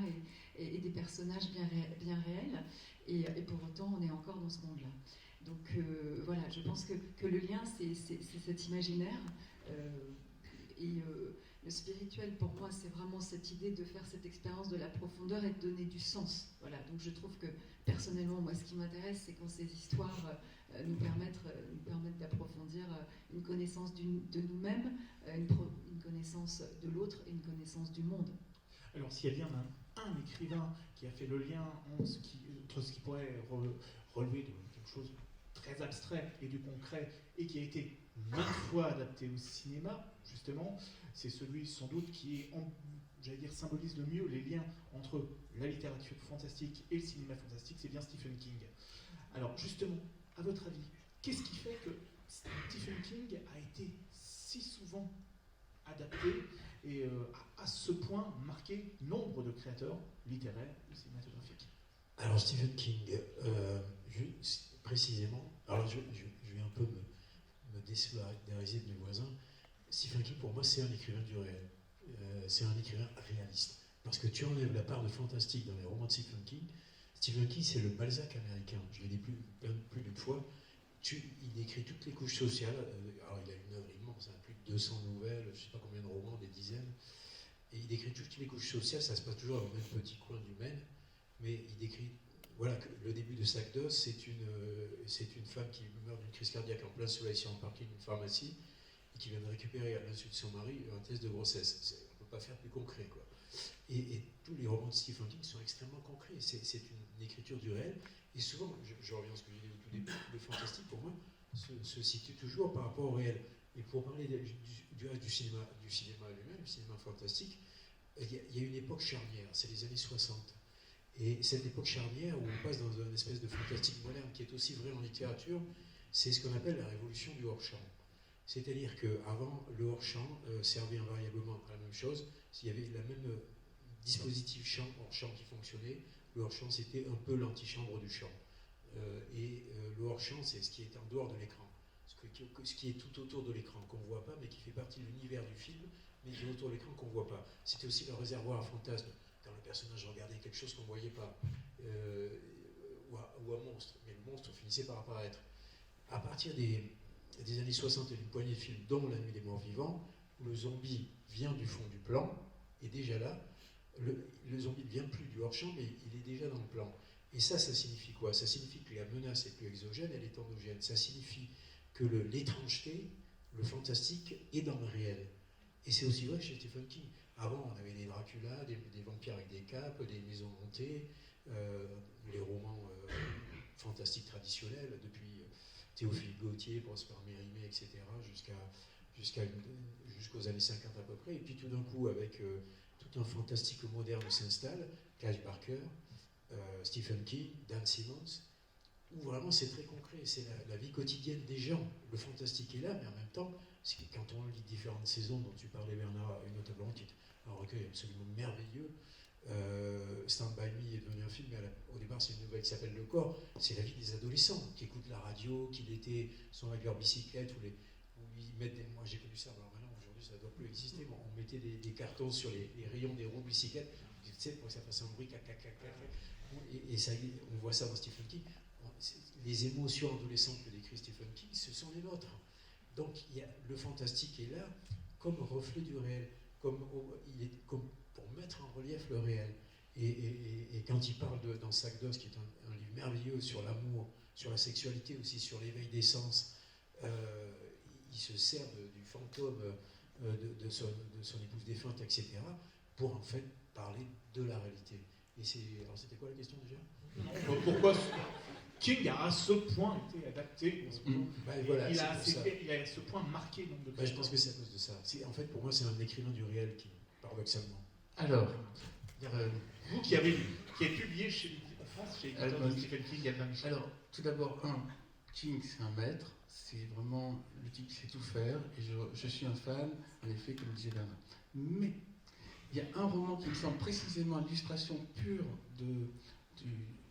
et des personnages bien réels, et pour autant, on est encore dans ce monde-là. Donc voilà, je pense que le lien, c'est cet imaginaire. Le spirituel, pour moi, c'est vraiment cette idée de faire cette expérience de la profondeur et de donner du sens. Voilà, donc je trouve que, personnellement, moi, ce qui m'intéresse, c'est quand ces histoires nous permettent d'approfondir une connaissance de nous-mêmes, une connaissance de l'autre et une connaissance du monde. Alors, s'il y a bien un écrivain qui a fait le lien entre ce qui pourrait relever de quelque chose de très abstrait et du concret, et qui a été maintes fois adapté au cinéma, justement, c'est celui sans doute qui symbolise le mieux les liens entre la littérature fantastique et le cinéma fantastique, c'est bien Stephen King. Alors justement, à votre avis, qu'est-ce qui fait que Stephen King a été si souvent adapté et à ce point marqué nombre de créateurs littéraires ou cinématographiques? Alors Stephen King, précisément, alors je vais un peu me désolidariser de mes voisins. Stephen King, pour moi, c'est un écrivain du réel. C'est un écrivain réaliste. Parce que tu enlèves la part de fantastique dans les romans de Stephen King. Stephen King, c'est le Balzac américain. Je l'ai dit plus d'une fois. Il décrit toutes les couches sociales. Alors, il a une œuvre immense, plus de 200 nouvelles, je ne sais pas combien de romans, des dizaines. Et il décrit toutes les couches sociales. Ça se passe toujours dans le même petit coin du Maine. Mais il décrit, voilà, que le début de Sac d'os, c'est une femme qui meurt d'une crise cardiaque en plein soleil sur un parking d'une pharmacie, et qui vient de récupérer à l'insu de son mari un test de grossesse. On ne peut pas faire plus concret, quoi. Et tous les romans de Stephen King sont extrêmement concrets. C'est une écriture du réel. Et souvent, je reviens à ce que j'ai dit au tout début, le fantastique, pour moi, se situe toujours par rapport au réel. Et pour parler du cinéma lui-même, du cinéma fantastique, il y a une époque charnière, c'est les années 60. Et cette époque charnière où on passe dans une espèce de fantastique moderne qui est aussi vrai en littérature, c'est ce qu'on appelle la révolution du hors-champ. C'est-à-dire qu'avant, le hors-champ servait invariablement à la même chose. Il y avait le même dispositif hors-champ qui fonctionnait. Le hors-champ, c'était un peu l'antichambre du champ. Le hors-champ, c'est ce qui est en dehors de l'écran. Ce qui est tout autour de l'écran, qu'on ne voit pas, mais qui fait partie de l'univers du film, mais qui est autour de l'écran qu'on ne voit pas. C'était aussi le réservoir à fantasmes, quand le personnage regardait quelque chose qu'on ne voyait pas, ou un monstre. Mais le monstre finissait par apparaître. À partir des années 60 et d'une poignée de films, dont La Nuit des Morts Vivants, où le zombie vient du fond du plan, et déjà là, le zombie ne vient plus du hors-champ, mais il est déjà dans le plan. Et ça signifie quoi? Ça signifie que la menace est plus exogène, elle est endogène. Ça signifie que l'étrangeté, le fantastique, est dans le réel. Et c'est aussi vrai chez Stephen King. Avant, on avait des Dracula, des vampires avec des capes, des maisons hantées, les romans fantastiques traditionnels, depuis Théophile Gautier, Prosper Mérimée, etc., jusqu'aux années 50 à peu près. Et puis tout d'un coup, avec tout un fantastique moderne s'installe, Clive Barker, Stephen King, Dan Simmons, où vraiment c'est très concret, c'est la vie quotidienne des gens. Le fantastique est là, mais en même temps, quand on lit différentes saisons dont tu parlais, Bernard, et notamment qui est un recueil absolument merveilleux, Stand By Me est devenu un film, mais au départ c'est une nouvelle qui s'appelle Le Corps. C'est la vie des adolescents qui écoutent la radio, qui l'été sont avec leur bicyclette, où ils mettent moi j'ai connu ça, alors maintenant aujourd'hui ça ne doit plus exister, bon, on mettait des cartons sur les rayons des roues bicyclettes, tu sais, pour que ça fasse un bruit, et ça, on voit ça dans Stephen King. Les émotions adolescentes que décrit Stephen King, ce sont les nôtres. Donc le fantastique est là comme reflet du réel, comme pour mettre en relief le réel. Et quand il parle dans Sac d'os, qui est un livre merveilleux sur l'amour, sur la sexualité aussi, sur l'éveil des sens, il se sert du fantôme de son épouse défunte, etc., pour en fait parler de la réalité. Alors c'était quoi la question déjà? Pourquoi King a à ce point été adapté voilà, il a à ce point marqué nombre de créateurs. Je pense que c'est à cause de ça. En fait, pour moi, c'est un écrivain du réel qui, paradoxalement. Alors, vous qui avez publié en France chez l'éditeur de Stephen King, Albin Michel. Alors, tout d'abord, King, c'est un maître, c'est vraiment le type qui sait tout faire, et je suis un fan, en effet, comme disait Bernard. Mais il y a un roman qui me semble précisément l'illustration pure de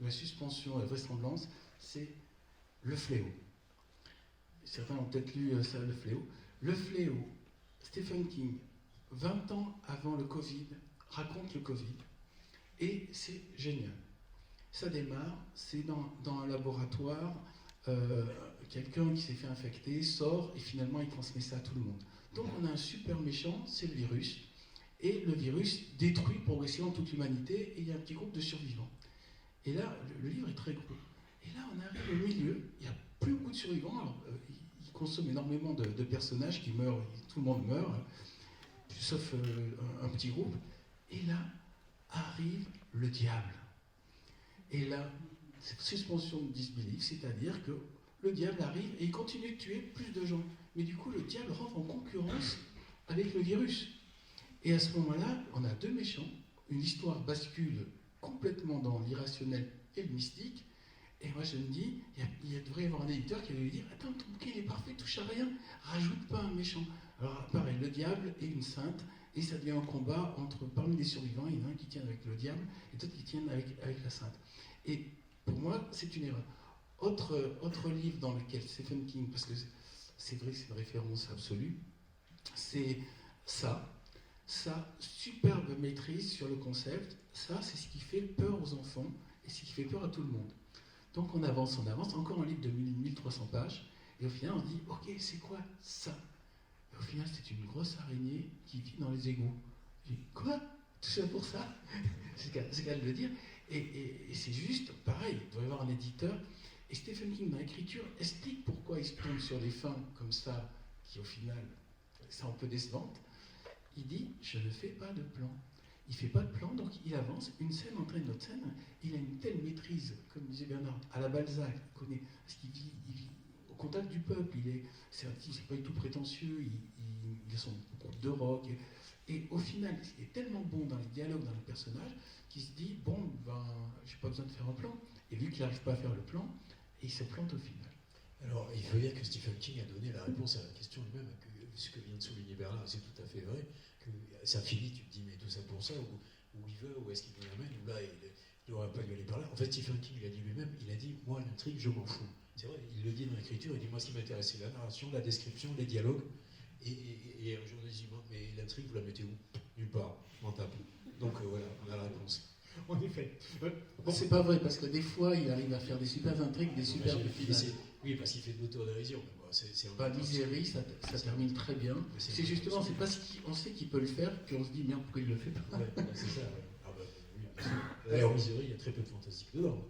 la suspension et la vraisemblance, c'est Le Fléau. Certains ont peut-être lu ça, Le Fléau. Le Fléau, Stephen King, 20 ans avant le Covid, raconte le Covid, et c'est génial. Ça démarre, c'est dans un laboratoire, quelqu'un qui s'est fait infecter sort et finalement il transmet ça à tout le monde. Donc on a un super méchant, c'est le virus, et le virus détruit progressivement toute l'humanité, et il y a un petit groupe de survivants. Et là, le livre est très gros. Et là, on arrive au milieu, il n'y a plus beaucoup de survivants, alors il consomme énormément de personnages qui meurent, tout le monde meurt, sauf un petit groupe. Et là, arrive le diable. Et là, c'est suspension de disbelief, c'est-à-dire que le diable arrive et il continue de tuer plus de gens. Mais du coup, le diable rentre en concurrence avec le virus. Et à ce moment-là, on a deux méchants, une histoire bascule complètement dans l'irrationnel et le mystique. Et moi, je me dis, il devrait y avoir un éditeur qui va lui dire, attends, ton bouquin il est parfait, touche à rien, rajoute pas un méchant. Alors, pareil, le diable et une sainte, et ça devient un combat parmi les survivants, il y en a un qui tient avec le diable et d'autres qui tiennent avec la sainte. Et pour moi, c'est une erreur. Autre livre dans lequel Stephen King, parce que c'est vrai que c'est une référence absolue, c'est ça, superbe maîtrise sur le concept, ça c'est ce qui fait peur aux enfants et ce qui fait peur à tout le monde. Donc on avance, encore un livre de 1300 pages, et au final on se dit, ok, c'est quoi ça? Et au final c'est une grosse araignée qui vit dans les égouts. Je dis, quoi? Tout ça pour ça? C'est qu'à le dire. Et c'est juste, pareil, il doit y avoir un éditeur. Et Stephen King, dans l'écriture, explique pourquoi il se tombe sur des fins comme ça, qui au final, sont un peu décevantes. Il dit, je ne fais pas de plan. Il ne fait pas de plan, donc il avance, une scène entraîne une autre scène. Il a une telle maîtrise, comme disait Bernard, à la Balzac, il connaît, parce qu'il vit au contact du peuple, c'est pas du tout prétentieux, il a son groupe de rock. Et au final, il est tellement bon dans les dialogues, dans les personnages, qu'il se dit, bon, j'ai pas besoin de faire un plan. Et vu qu'il n'arrive pas à faire le plan, il se plante au final. Alors, il faut dire que Stephen King a donné la réponse à la question lui-même, ce que vient de souligner Bernard, c'est tout à fait vrai, que ça finit, tu te dis, mais tout ça pour ça, où il veut, où est-ce qu'il nous amène, où là, il n'aurait pas dû aller par là. En fait, Stephen King, il a dit lui-même, il a dit, moi, l'intrigue, je m'en fous. C'est vrai, il le dit dans l'écriture, il dit, moi, ce qui m'intéresse, c'est la narration, la description, les dialogues, et un jour, il dit, mais l'intrigue, vous la mettez où? Nulle part, m'en tape. Donc voilà, on a la réponse. En effet. Bon, c'est pas vrai, parce que des fois, il arrive à faire des super intrigues, des super finales. Oui, parce qu'il fait de l'autodérision. Pas Misery, ça termine très bien. C'est justement, c'est parce qu'on sait qu'il peut le faire qu'on se dit, merde, pourquoi il le fait pas? Ouais, c'est ça, ouais. Ah bah oui, bien sûr. D'ailleurs, Misery, il y a très peu de fantastique dedans.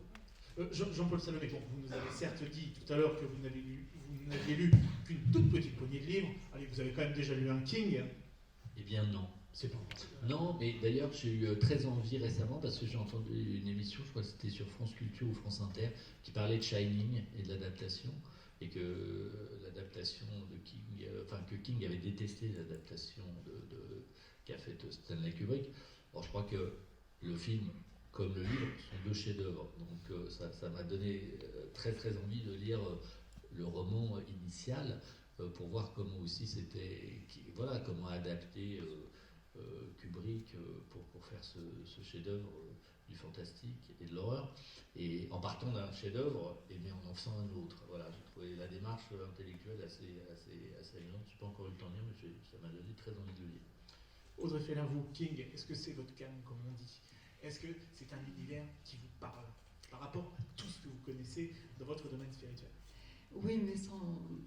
Jean-Paul Salomé, bon, vous nous avez certes dit tout à l'heure que vous n'aviez lu qu'une toute petite poignée de livres. Allez, vous avez quand même déjà lu un King. Eh bien non. C'est pas Non, mais d'ailleurs j'ai eu très envie récemment parce que j'ai entendu une émission, je crois que c'était sur France Culture ou France Inter, qui parlait de Shining et de l'adaptation, et que l'adaptation de King, que King avait détesté l'adaptation qu'a faite Stanley Kubrick. Alors je crois que le film comme le livre sont deux chefs-d'œuvre, donc ça m'a donné très très envie de lire le roman initial pour voir comment aussi c'était, voilà, comment adapter Kubrick pour faire ce chef-d'œuvre du fantastique et de l'horreur, et en partant d'un chef-d'œuvre mais en en faisant un autre. Voilà, j'ai trouvé la démarche intellectuelle assez amusante. Je n'ai pas encore eu le temps de lire, mais ça m'a donné très envie de le lire. Audrey Fellin, vous, King, est-ce que c'est votre canon, comme on dit? Est-ce que c'est un univers qui vous parle par rapport à tout ce que vous connaissez dans votre domaine spirituel? Oui, mais sans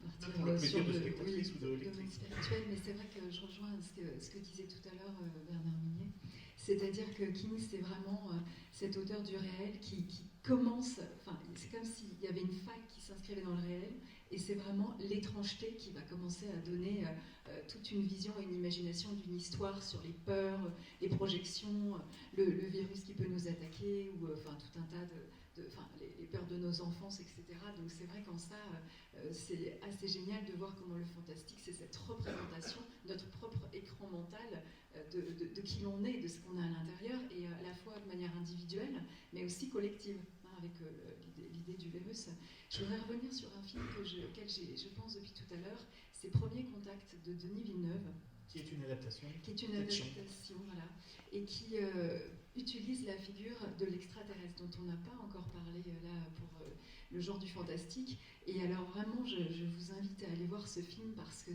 partir Pour le sur métier de le spectatrice ou de domaine lectrice. spirituel, mais c'est vrai que je rejoins ce que disait tout à l'heure Bernard Minier. C'est-à-dire que King, c'est vraiment cet auteur du réel qui commence, enfin, c'est comme s'il y avait une faille qui s'inscrivait dans le réel, et c'est vraiment l'étrangeté qui va commencer à donner toute une vision et une imagination d'une histoire sur les peurs, les projections, le virus qui peut nous attaquer, ou enfin tout un tas les peurs de nos enfances, etc. Donc c'est vrai qu'en ça, c'est assez génial de voir comment le fantastique, c'est cette représentation, notre propre écran mental de qui l'on est, de ce qu'on a à l'intérieur, et à la fois de manière individuelle, mais aussi collective. avec l'idée du virus. Je voudrais revenir sur un film auquel je pense depuis tout à l'heure, c'est Premier Contact de Denis Villeneuve. Qui est une adaptation. Qui est une adaptation, voilà, et qui utilise la figure de l'extraterrestre, dont on n'a pas encore parlé là pour le genre du fantastique. Et alors vraiment, je vous invite à aller voir ce film parce que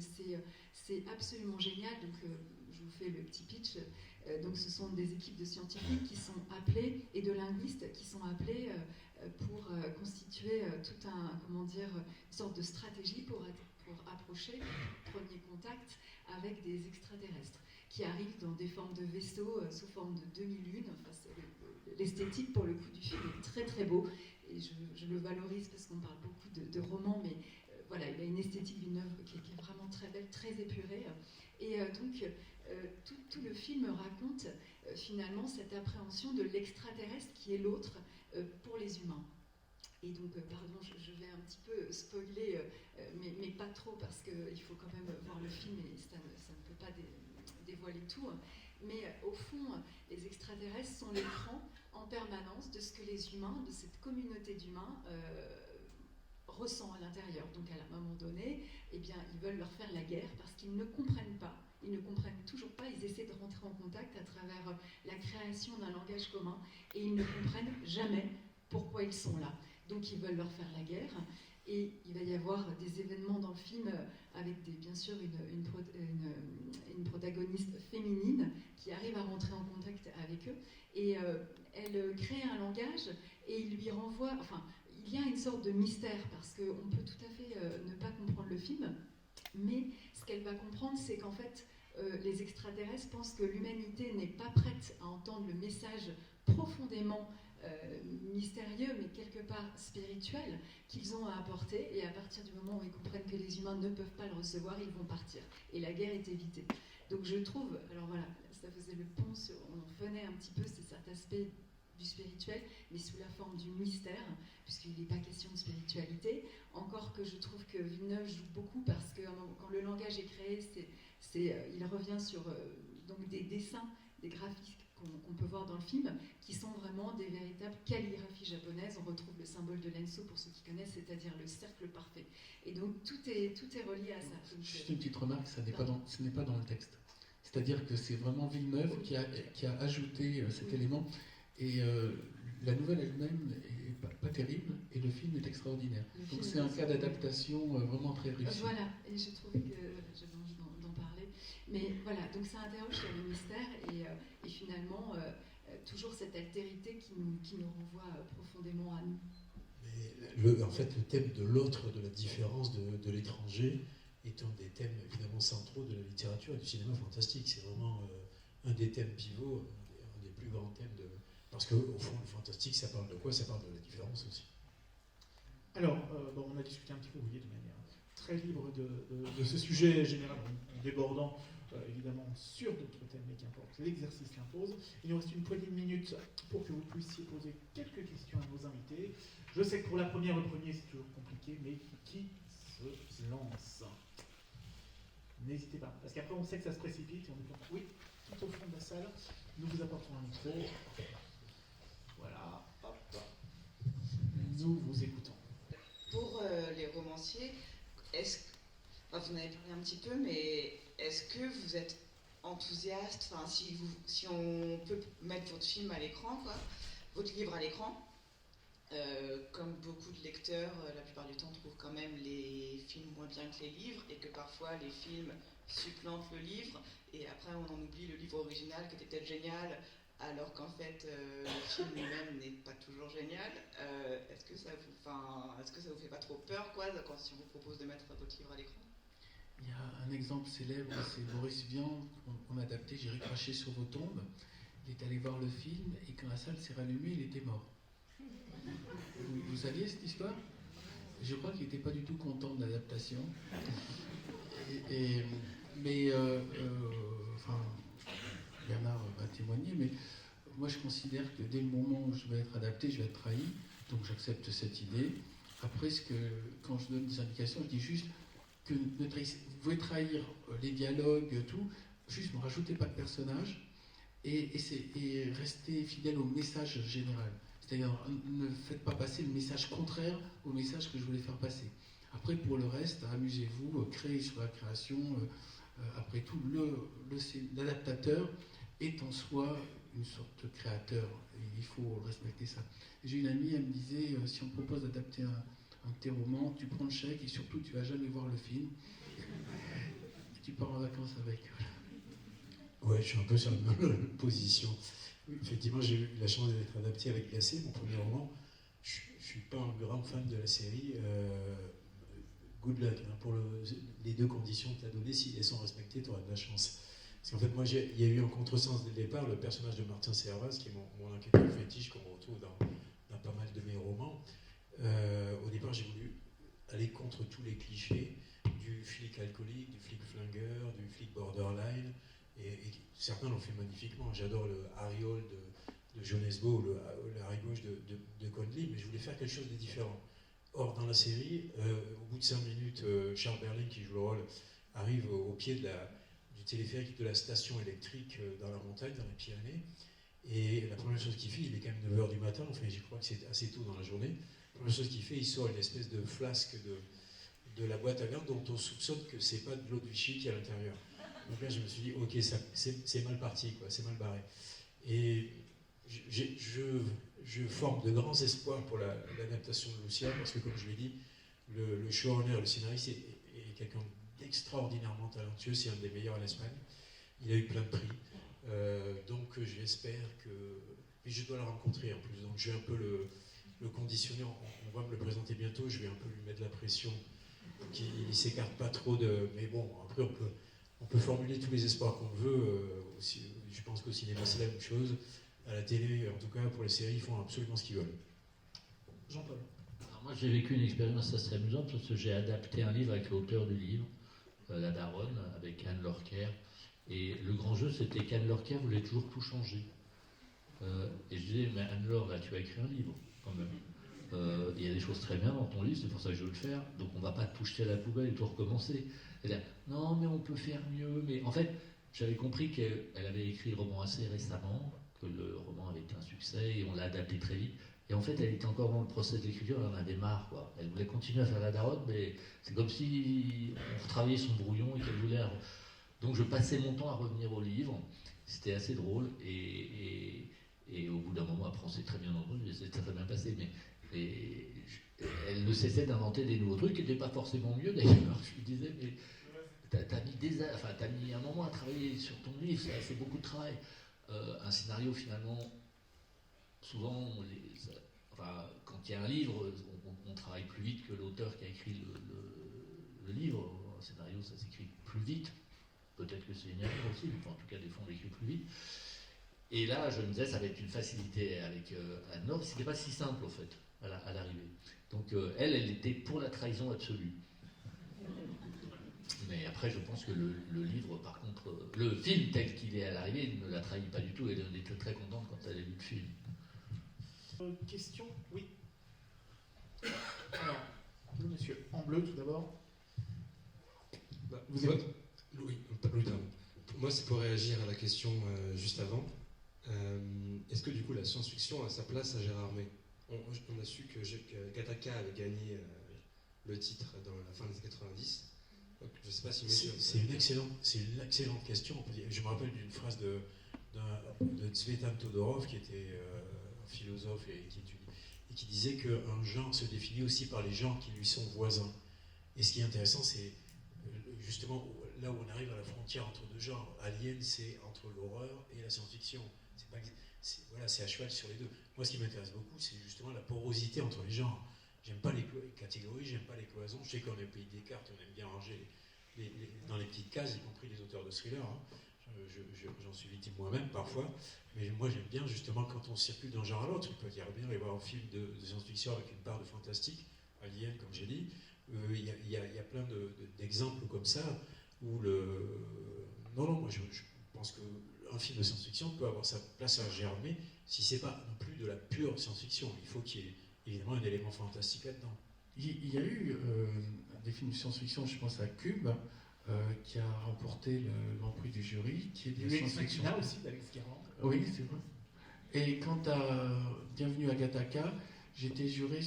c'est absolument génial. Donc je vous fais le petit pitch. Donc ce sont des équipes de scientifiques qui sont appelées, et de linguistes qui sont appelés pour constituer tout un, comment dire, une sorte de stratégie pour approcher premier contact avec des extraterrestres qui arrivent dans des formes de vaisseaux sous forme de demi-lune. Enfin, l'esthétique pour le coup du film est très très beau, et je le valorise parce qu'on parle beaucoup de romans, mais voilà, il a une esthétique Villeneuve qui est vraiment très belle, très épurée, et donc tout le film raconte finalement cette appréhension de l'extraterrestre qui est l'autre pour les humains. Et donc, pardon, je vais un petit peu spoiler, mais pas trop, parce qu'il faut quand même voir le film et ça ne peut pas dévoiler tout. Mais au fond, les extraterrestres sont l'écran en permanence de ce que les humains, de cette communauté d'humains, ressent à l'intérieur. Donc, à un moment donné, eh bien, ils veulent leur faire la guerre parce qu'ils ne comprennent pas. Ils ne comprennent toujours pas, ils essaient de rentrer en contact à travers la création d'un langage commun, et ils ne comprennent jamais pourquoi ils sont là. Donc ils veulent leur faire la guerre, et il va y avoir des événements dans le film avec bien sûr une protagoniste féminine qui arrive à rentrer en contact avec eux, et elle crée un langage, et il lui renvoie, enfin il y a une sorte de mystère parce qu'on peut tout à fait ne pas comprendre le film, mais ce qu'elle va comprendre, c'est qu'en fait les extraterrestres pensent que l'humanité n'est pas prête à entendre le message profondément mystérieux, mais quelque part spirituel, qu'ils ont à apporter, et à partir du moment où ils comprennent que les humains ne peuvent pas le recevoir, ils vont partir, et la guerre est évitée. Donc je trouve, alors voilà, ça faisait le pont, on venait un petit peu, c'est cet aspect du spirituel, mais sous la forme du mystère, puisqu'il n'est pas question de spiritualité, encore que je trouve que Villeneuve joue beaucoup, parce que quand le langage est créé, il revient sur donc des dessins, des graphiques qu'on peut voir dans le film, qui sont vraiment des véritables calligraphies japonaises. On retrouve le symbole de l'Enso, pour ceux qui connaissent, c'est-à-dire le cercle parfait. Et donc tout est relié à ça. Donc, juste une petite remarque, ce n'est pas dans le texte. C'est-à-dire que c'est vraiment Villeneuve qui a ajouté cet élément. Et la nouvelle elle-même est pas terrible, et le film est extraordinaire. Donc c'est un cas d'adaptation vraiment très réussi. Voilà, et je trouvais que j'avais envie d'en parler. Mais voilà, donc ça interroge sur le mystère, et finalement toujours cette altérité qui nous renvoie profondément à nous. Mais en fait, le thème de l'autre, de la différence, de l'étranger, est un des thèmes évidemment centraux de la littérature et du cinéma fantastique. C'est vraiment un des thèmes pivots, un des plus grands thèmes parce qu'au fond, le fantastique, ça parle de quoi? Ça parle de la différence aussi. Alors, on a discuté un petit peu, vous voyez, de manière très libre de ce sujet général, en débordant évidemment sur d'autres thèmes, mais qu'importe, l'exercice l'impose. Il nous reste une poignée de minutes pour que vous puissiez poser quelques questions à nos invités. Je sais que pour le premier, c'est toujours compliqué, mais qui se lance? N'hésitez pas, parce qu'après on sait que ça se précipite, et on est comme, oui, tout au fond de la salle, nous vous apportons un micro. Voilà, hop. Nous vous écoutons. Pour les romanciers, vous en avez parlé un petit peu, mais est-ce que vous êtes enthousiaste, si on peut mettre votre film à l'écran, votre livre à l'écran, comme beaucoup de lecteurs, la plupart du temps trouvent quand même les films moins bien que les livres, et que parfois les films supplantent le livre, et après on en oublie le livre original qui était peut-être génial, alors qu'en fait le film lui-même n'est pas toujours génial. Est-ce que ça vous fait pas trop peur, si on vous propose de mettre votre livre à l'écran? Il y a un exemple célèbre, c'est Boris Vian, qu'on a adapté, J'irai cracher sur vos tombes. Il est allé voir le film, et quand la salle s'est rallumée, il était mort. Vous saviez cette histoire? Je crois qu'il n'était pas du tout content de l'adaptation. Mais Bernard va témoigner, mais moi je considère que dès le moment où je vais être adapté, je vais être trahi, donc j'accepte cette idée. Après, quand je donne des indications, je dis juste que vous pouvez trahir les dialogues, tout, juste ne rajoutez pas de personnage, et restez fidèle au message général. C'est-à-dire, ne faites pas passer le message contraire au message que je voulais faire passer. Après, pour le reste, amusez-vous, créez sur la création. Après tout, l'adaptateur est en soi une sorte de créateur. Et il faut respecter ça. J'ai une amie, elle me disait, si on te propose d'adapter un de tes romans, tu prends le chèque et surtout, tu vas jamais voir le film. Et tu pars en vacances avec. Ouais, je suis un peu sur la même position. Effectivement, j'ai eu la chance d'être adapté avec Glacé, mon premier roman. Je ne suis pas un grand fan de la série. Good luck, hein, pour les deux conditions que tu as données, si elles sont respectées, tu auras de la chance. Parce qu'en fait, moi, il y a eu un contresens dès le départ. Le personnage de Martin Servaz, qui est mon enquêteur fétiche, qu'on retrouve dans pas mal de mes romans. Au départ, j'ai voulu aller contre tous les clichés du flic alcoolique, du flic flingueur, du flic borderline. Et certains l'ont fait magnifiquement. J'adore le Harry Hole de Jonesbo, le Harry Gauche de Conley, mais je voulais faire quelque chose de différent. Or, dans la série, au bout de 5 minutes, Charles Berling, qui joue le rôle, arrive au pied du téléphérique de la station électrique dans la montagne, dans les Pyrénées. Et la première chose qu'il fait, il est quand même 9h du matin, enfin je crois que c'est assez tôt dans la journée. La première chose qu'il fait, il sort une espèce de flasque de la boîte à gants dont on soupçonne que c'est pas de l'eau de Vichy qui est à l'intérieur. Donc là, je me suis dit, ok, c'est mal parti, quoi, c'est mal barré. Et je forme de grands espoirs pour l'adaptation de Lucia, parce que, comme je l'ai dit, le showrunner, le scénariste est quelqu'un d'extraordinairement talentueux, c'est un des meilleurs en Espagne. Il a eu plein de prix. Donc, j'espère que. Et je dois la rencontrer en plus, donc je vais un peu le conditionner. On va me le présenter bientôt, je vais un peu lui mettre la pression pour qu'il ne s'écarte pas trop de. Mais bon, après, on peut formuler tous les espoirs qu'on veut. Aussi, je pense qu'au cinéma, c'est la même chose. À la télé, en tout cas, pour les séries, ils font absolument ce qu'ils veulent. Jean-Paul. Alors moi, j'ai vécu une expérience assez amusante parce que j'ai adapté un livre avec l'auteur du livre, La Daronne, avec Anne Lorker. Et le grand jeu, c'était qu'Anne Lorker voulait toujours tout changer. Et je disais, mais Anne-Laure, là, tu vas écrire un livre, quand même. Il y a des choses très bien dans ton livre, c'est pour ça que je veux le faire. Donc on ne va pas te toucher à la poubelle et tout recommencer. C'est-à-dire, non, mais on peut faire mieux. Mais en fait, j'avais compris qu'elle avait écrit le roman assez récemment, que le roman avait été un succès et on l'a adapté très vite. Et en fait, elle était encore dans le process d'écriture, elle en avait marre, quoi. Elle voulait continuer à faire la daronne, mais c'est comme si on retravaillait son brouillon et qu'elle voulait. Donc je passais mon temps à revenir au livre. C'était assez drôle et au bout d'un moment, après on s'est très bien entendu, c'est très bien passé, mais elle ne cessait d'inventer des nouveaux trucs qui n'étaient pas forcément mieux d'ailleurs. Je lui disais, mais t'as mis un moment à travailler sur ton livre, c'est beaucoup de travail. Un scénario finalement, souvent, quand il y a un livre, on travaille plus vite que l'auteur qui a écrit le livre. Un scénario, ça s'écrit plus vite. Peut-être que c'est une erreur aussi, mais en tout cas, des fois, on l'écrit plus vite. Et là, je me disais, ça va être une facilité avec Anne-Laure. C'était pas si simple, en fait, à l'arrivée. Donc, elle était pour la trahison absolue. Mais après, je pense que le livre, par contre, le film tel qu'il est à l'arrivée, ne la trahit pas du tout. Et elle était très contente quand elle a vu le film. Question ? Oui. Alors, vous, monsieur, en bleu tout d'abord. Vous êtes Louis, moi, c'est pour réagir à la question juste avant. Est-ce que du coup la science-fiction a sa place à Gérardmer ? On a su que Gattaca avait gagné le titre dans la fin des années 90. Donc, je ne sais pas si c'est une excellente question. Je me rappelle d'une phrase de Tsvetan Todorov, qui était un philosophe et qui disait qu'un genre se définit aussi par les gens qui lui sont voisins. Et ce qui est intéressant, c'est justement là où on arrive à la frontière entre deux genres. Alien, c'est entre l'horreur et la science-fiction. C'est à cheval sur les deux. Moi, ce qui m'intéresse beaucoup, c'est justement la porosité entre les genres. J'aime pas les catégories, j'aime pas les cloisons. Je sais qu'on est au pays des cartes, on aime bien ranger dans les petites cases, y compris les auteurs de thrillers. Hein. J'en suis victime moi-même parfois. Mais moi, j'aime bien justement quand on circule d'un genre à l'autre. Il peut y avoir un film de science-fiction avec une part de fantastique, Alien, comme j'ai dit. Il y a plein d'exemples comme ça où moi je pense qu'un film de science-fiction peut avoir sa place à germer si c'est pas non plus de la pure science-fiction. Il faut qu'il y ait évidemment un élément fantastique là-dedans. Il y a eu des films de science-fiction, je pense à Cube, qui a remporté le Grand Prix du jury, qui est de Il y a eu science-fiction. Ex Machina aussi d'Alex Garland. Oui, c'est vrai. Et quant à Bienvenue à Gattaca, j'étais juré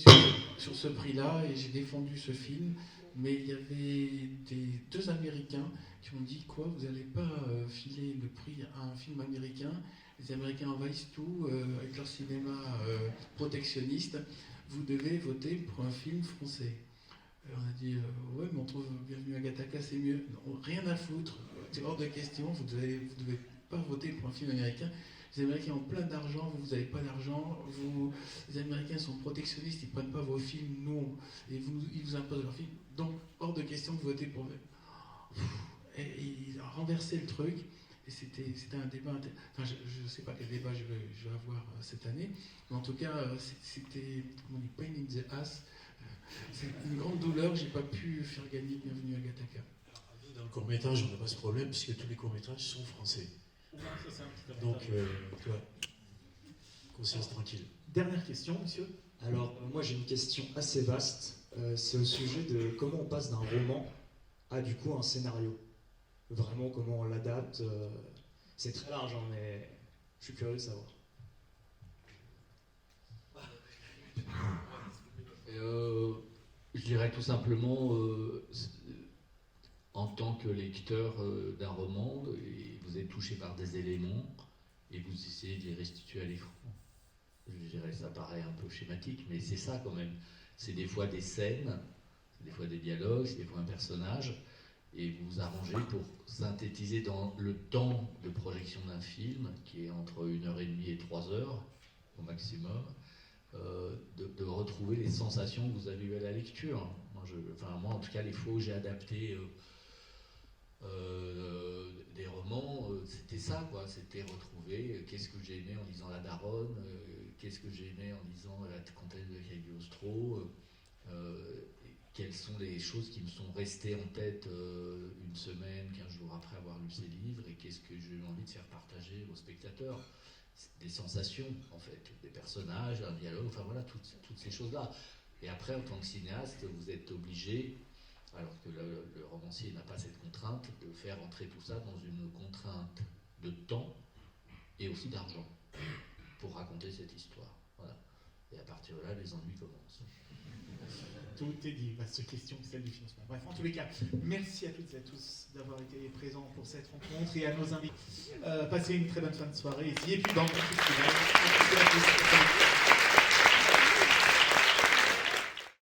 sur ce prix-là et j'ai défendu ce film. Mais il y avait deux Américains qui ont dit quoi, vous n'allez pas filer le prix à un film américain. Les Américains envahissent tout avec leur cinéma protectionniste. Vous devez voter pour un film français. On a dit ouais, mais on trouve Bienvenue à Gattaca c'est mieux. Non, rien à foutre, c'est hors de question. Vous devez pas voter pour un film américain. Les Américains ont plein d'argent, vous n'avez pas d'argent. Les Américains sont protectionnistes, ils prennent pas vos films, nous, et ils vous imposent leurs films. Donc hors de question de voter pour eux. Et il a renversé le truc. Et c'était un débat. Enfin, je ne sais pas quel débat je vais avoir cette année, mais en tout cas, c'était, comment on dit, pain in the ass. C'est une grande douleur, j'ai pas pu faire gagner Bienvenue à Gattaca. Dans le court-métrage, on n'a pas ce problème, puisque tous les courts-métrages sont français. Donc, tu vois, conscience tranquille. Dernière question, monsieur. Alors, moi j'ai une question assez vaste. C'est au sujet de comment on passe d'un roman à du coup un scénario. Vraiment, comment on l'adapte. C'est très large, hein, mais je suis curieux de savoir. Je dirais tout simplement, en tant que lecteur d'un roman, et vous êtes touché par des éléments et vous essayez de les restituer à l'écran. Je dirais, ça paraît un peu schématique, mais c'est ça quand même. C'est des fois des scènes, c'est des fois des dialogues, c'est des fois un personnage, et vous vous arrangez pour synthétiser dans le temps de projection d'un film, qui est entre 1h30 et 3 heures au maximum, de retrouver les sensations que vous avez eues à la lecture. Moi, en tout cas, les fois où j'ai adapté des romans, c'était ça, quoi. C'était retrouver qu'est-ce que j'ai aimé en lisant La Daronne, qu'est-ce que j'ai aimé en lisant La Comtesse de Cagliostro, quelles sont les choses qui me sont restées en tête une semaine, 15 jours après avoir lu ces livres, et qu'est-ce que j'ai eu envie de faire partager aux spectateurs. Des sensations, en fait, des personnages, un dialogue, enfin voilà, toutes ces choses-là. Et après, en tant que cinéaste, vous êtes obligé, alors que le romancier n'a pas cette contrainte, de faire entrer tout ça dans une contrainte de temps et aussi d'argent pour raconter cette histoire. Voilà. Et à partir de là, les ennuis commencent. Tout est dit, vaste question, celle du financement. Bref, en tous les cas, merci à toutes et à tous d'avoir été présents pour cette rencontre et à nos invités. Passez une très bonne fin de soirée ici et puis dans le festival.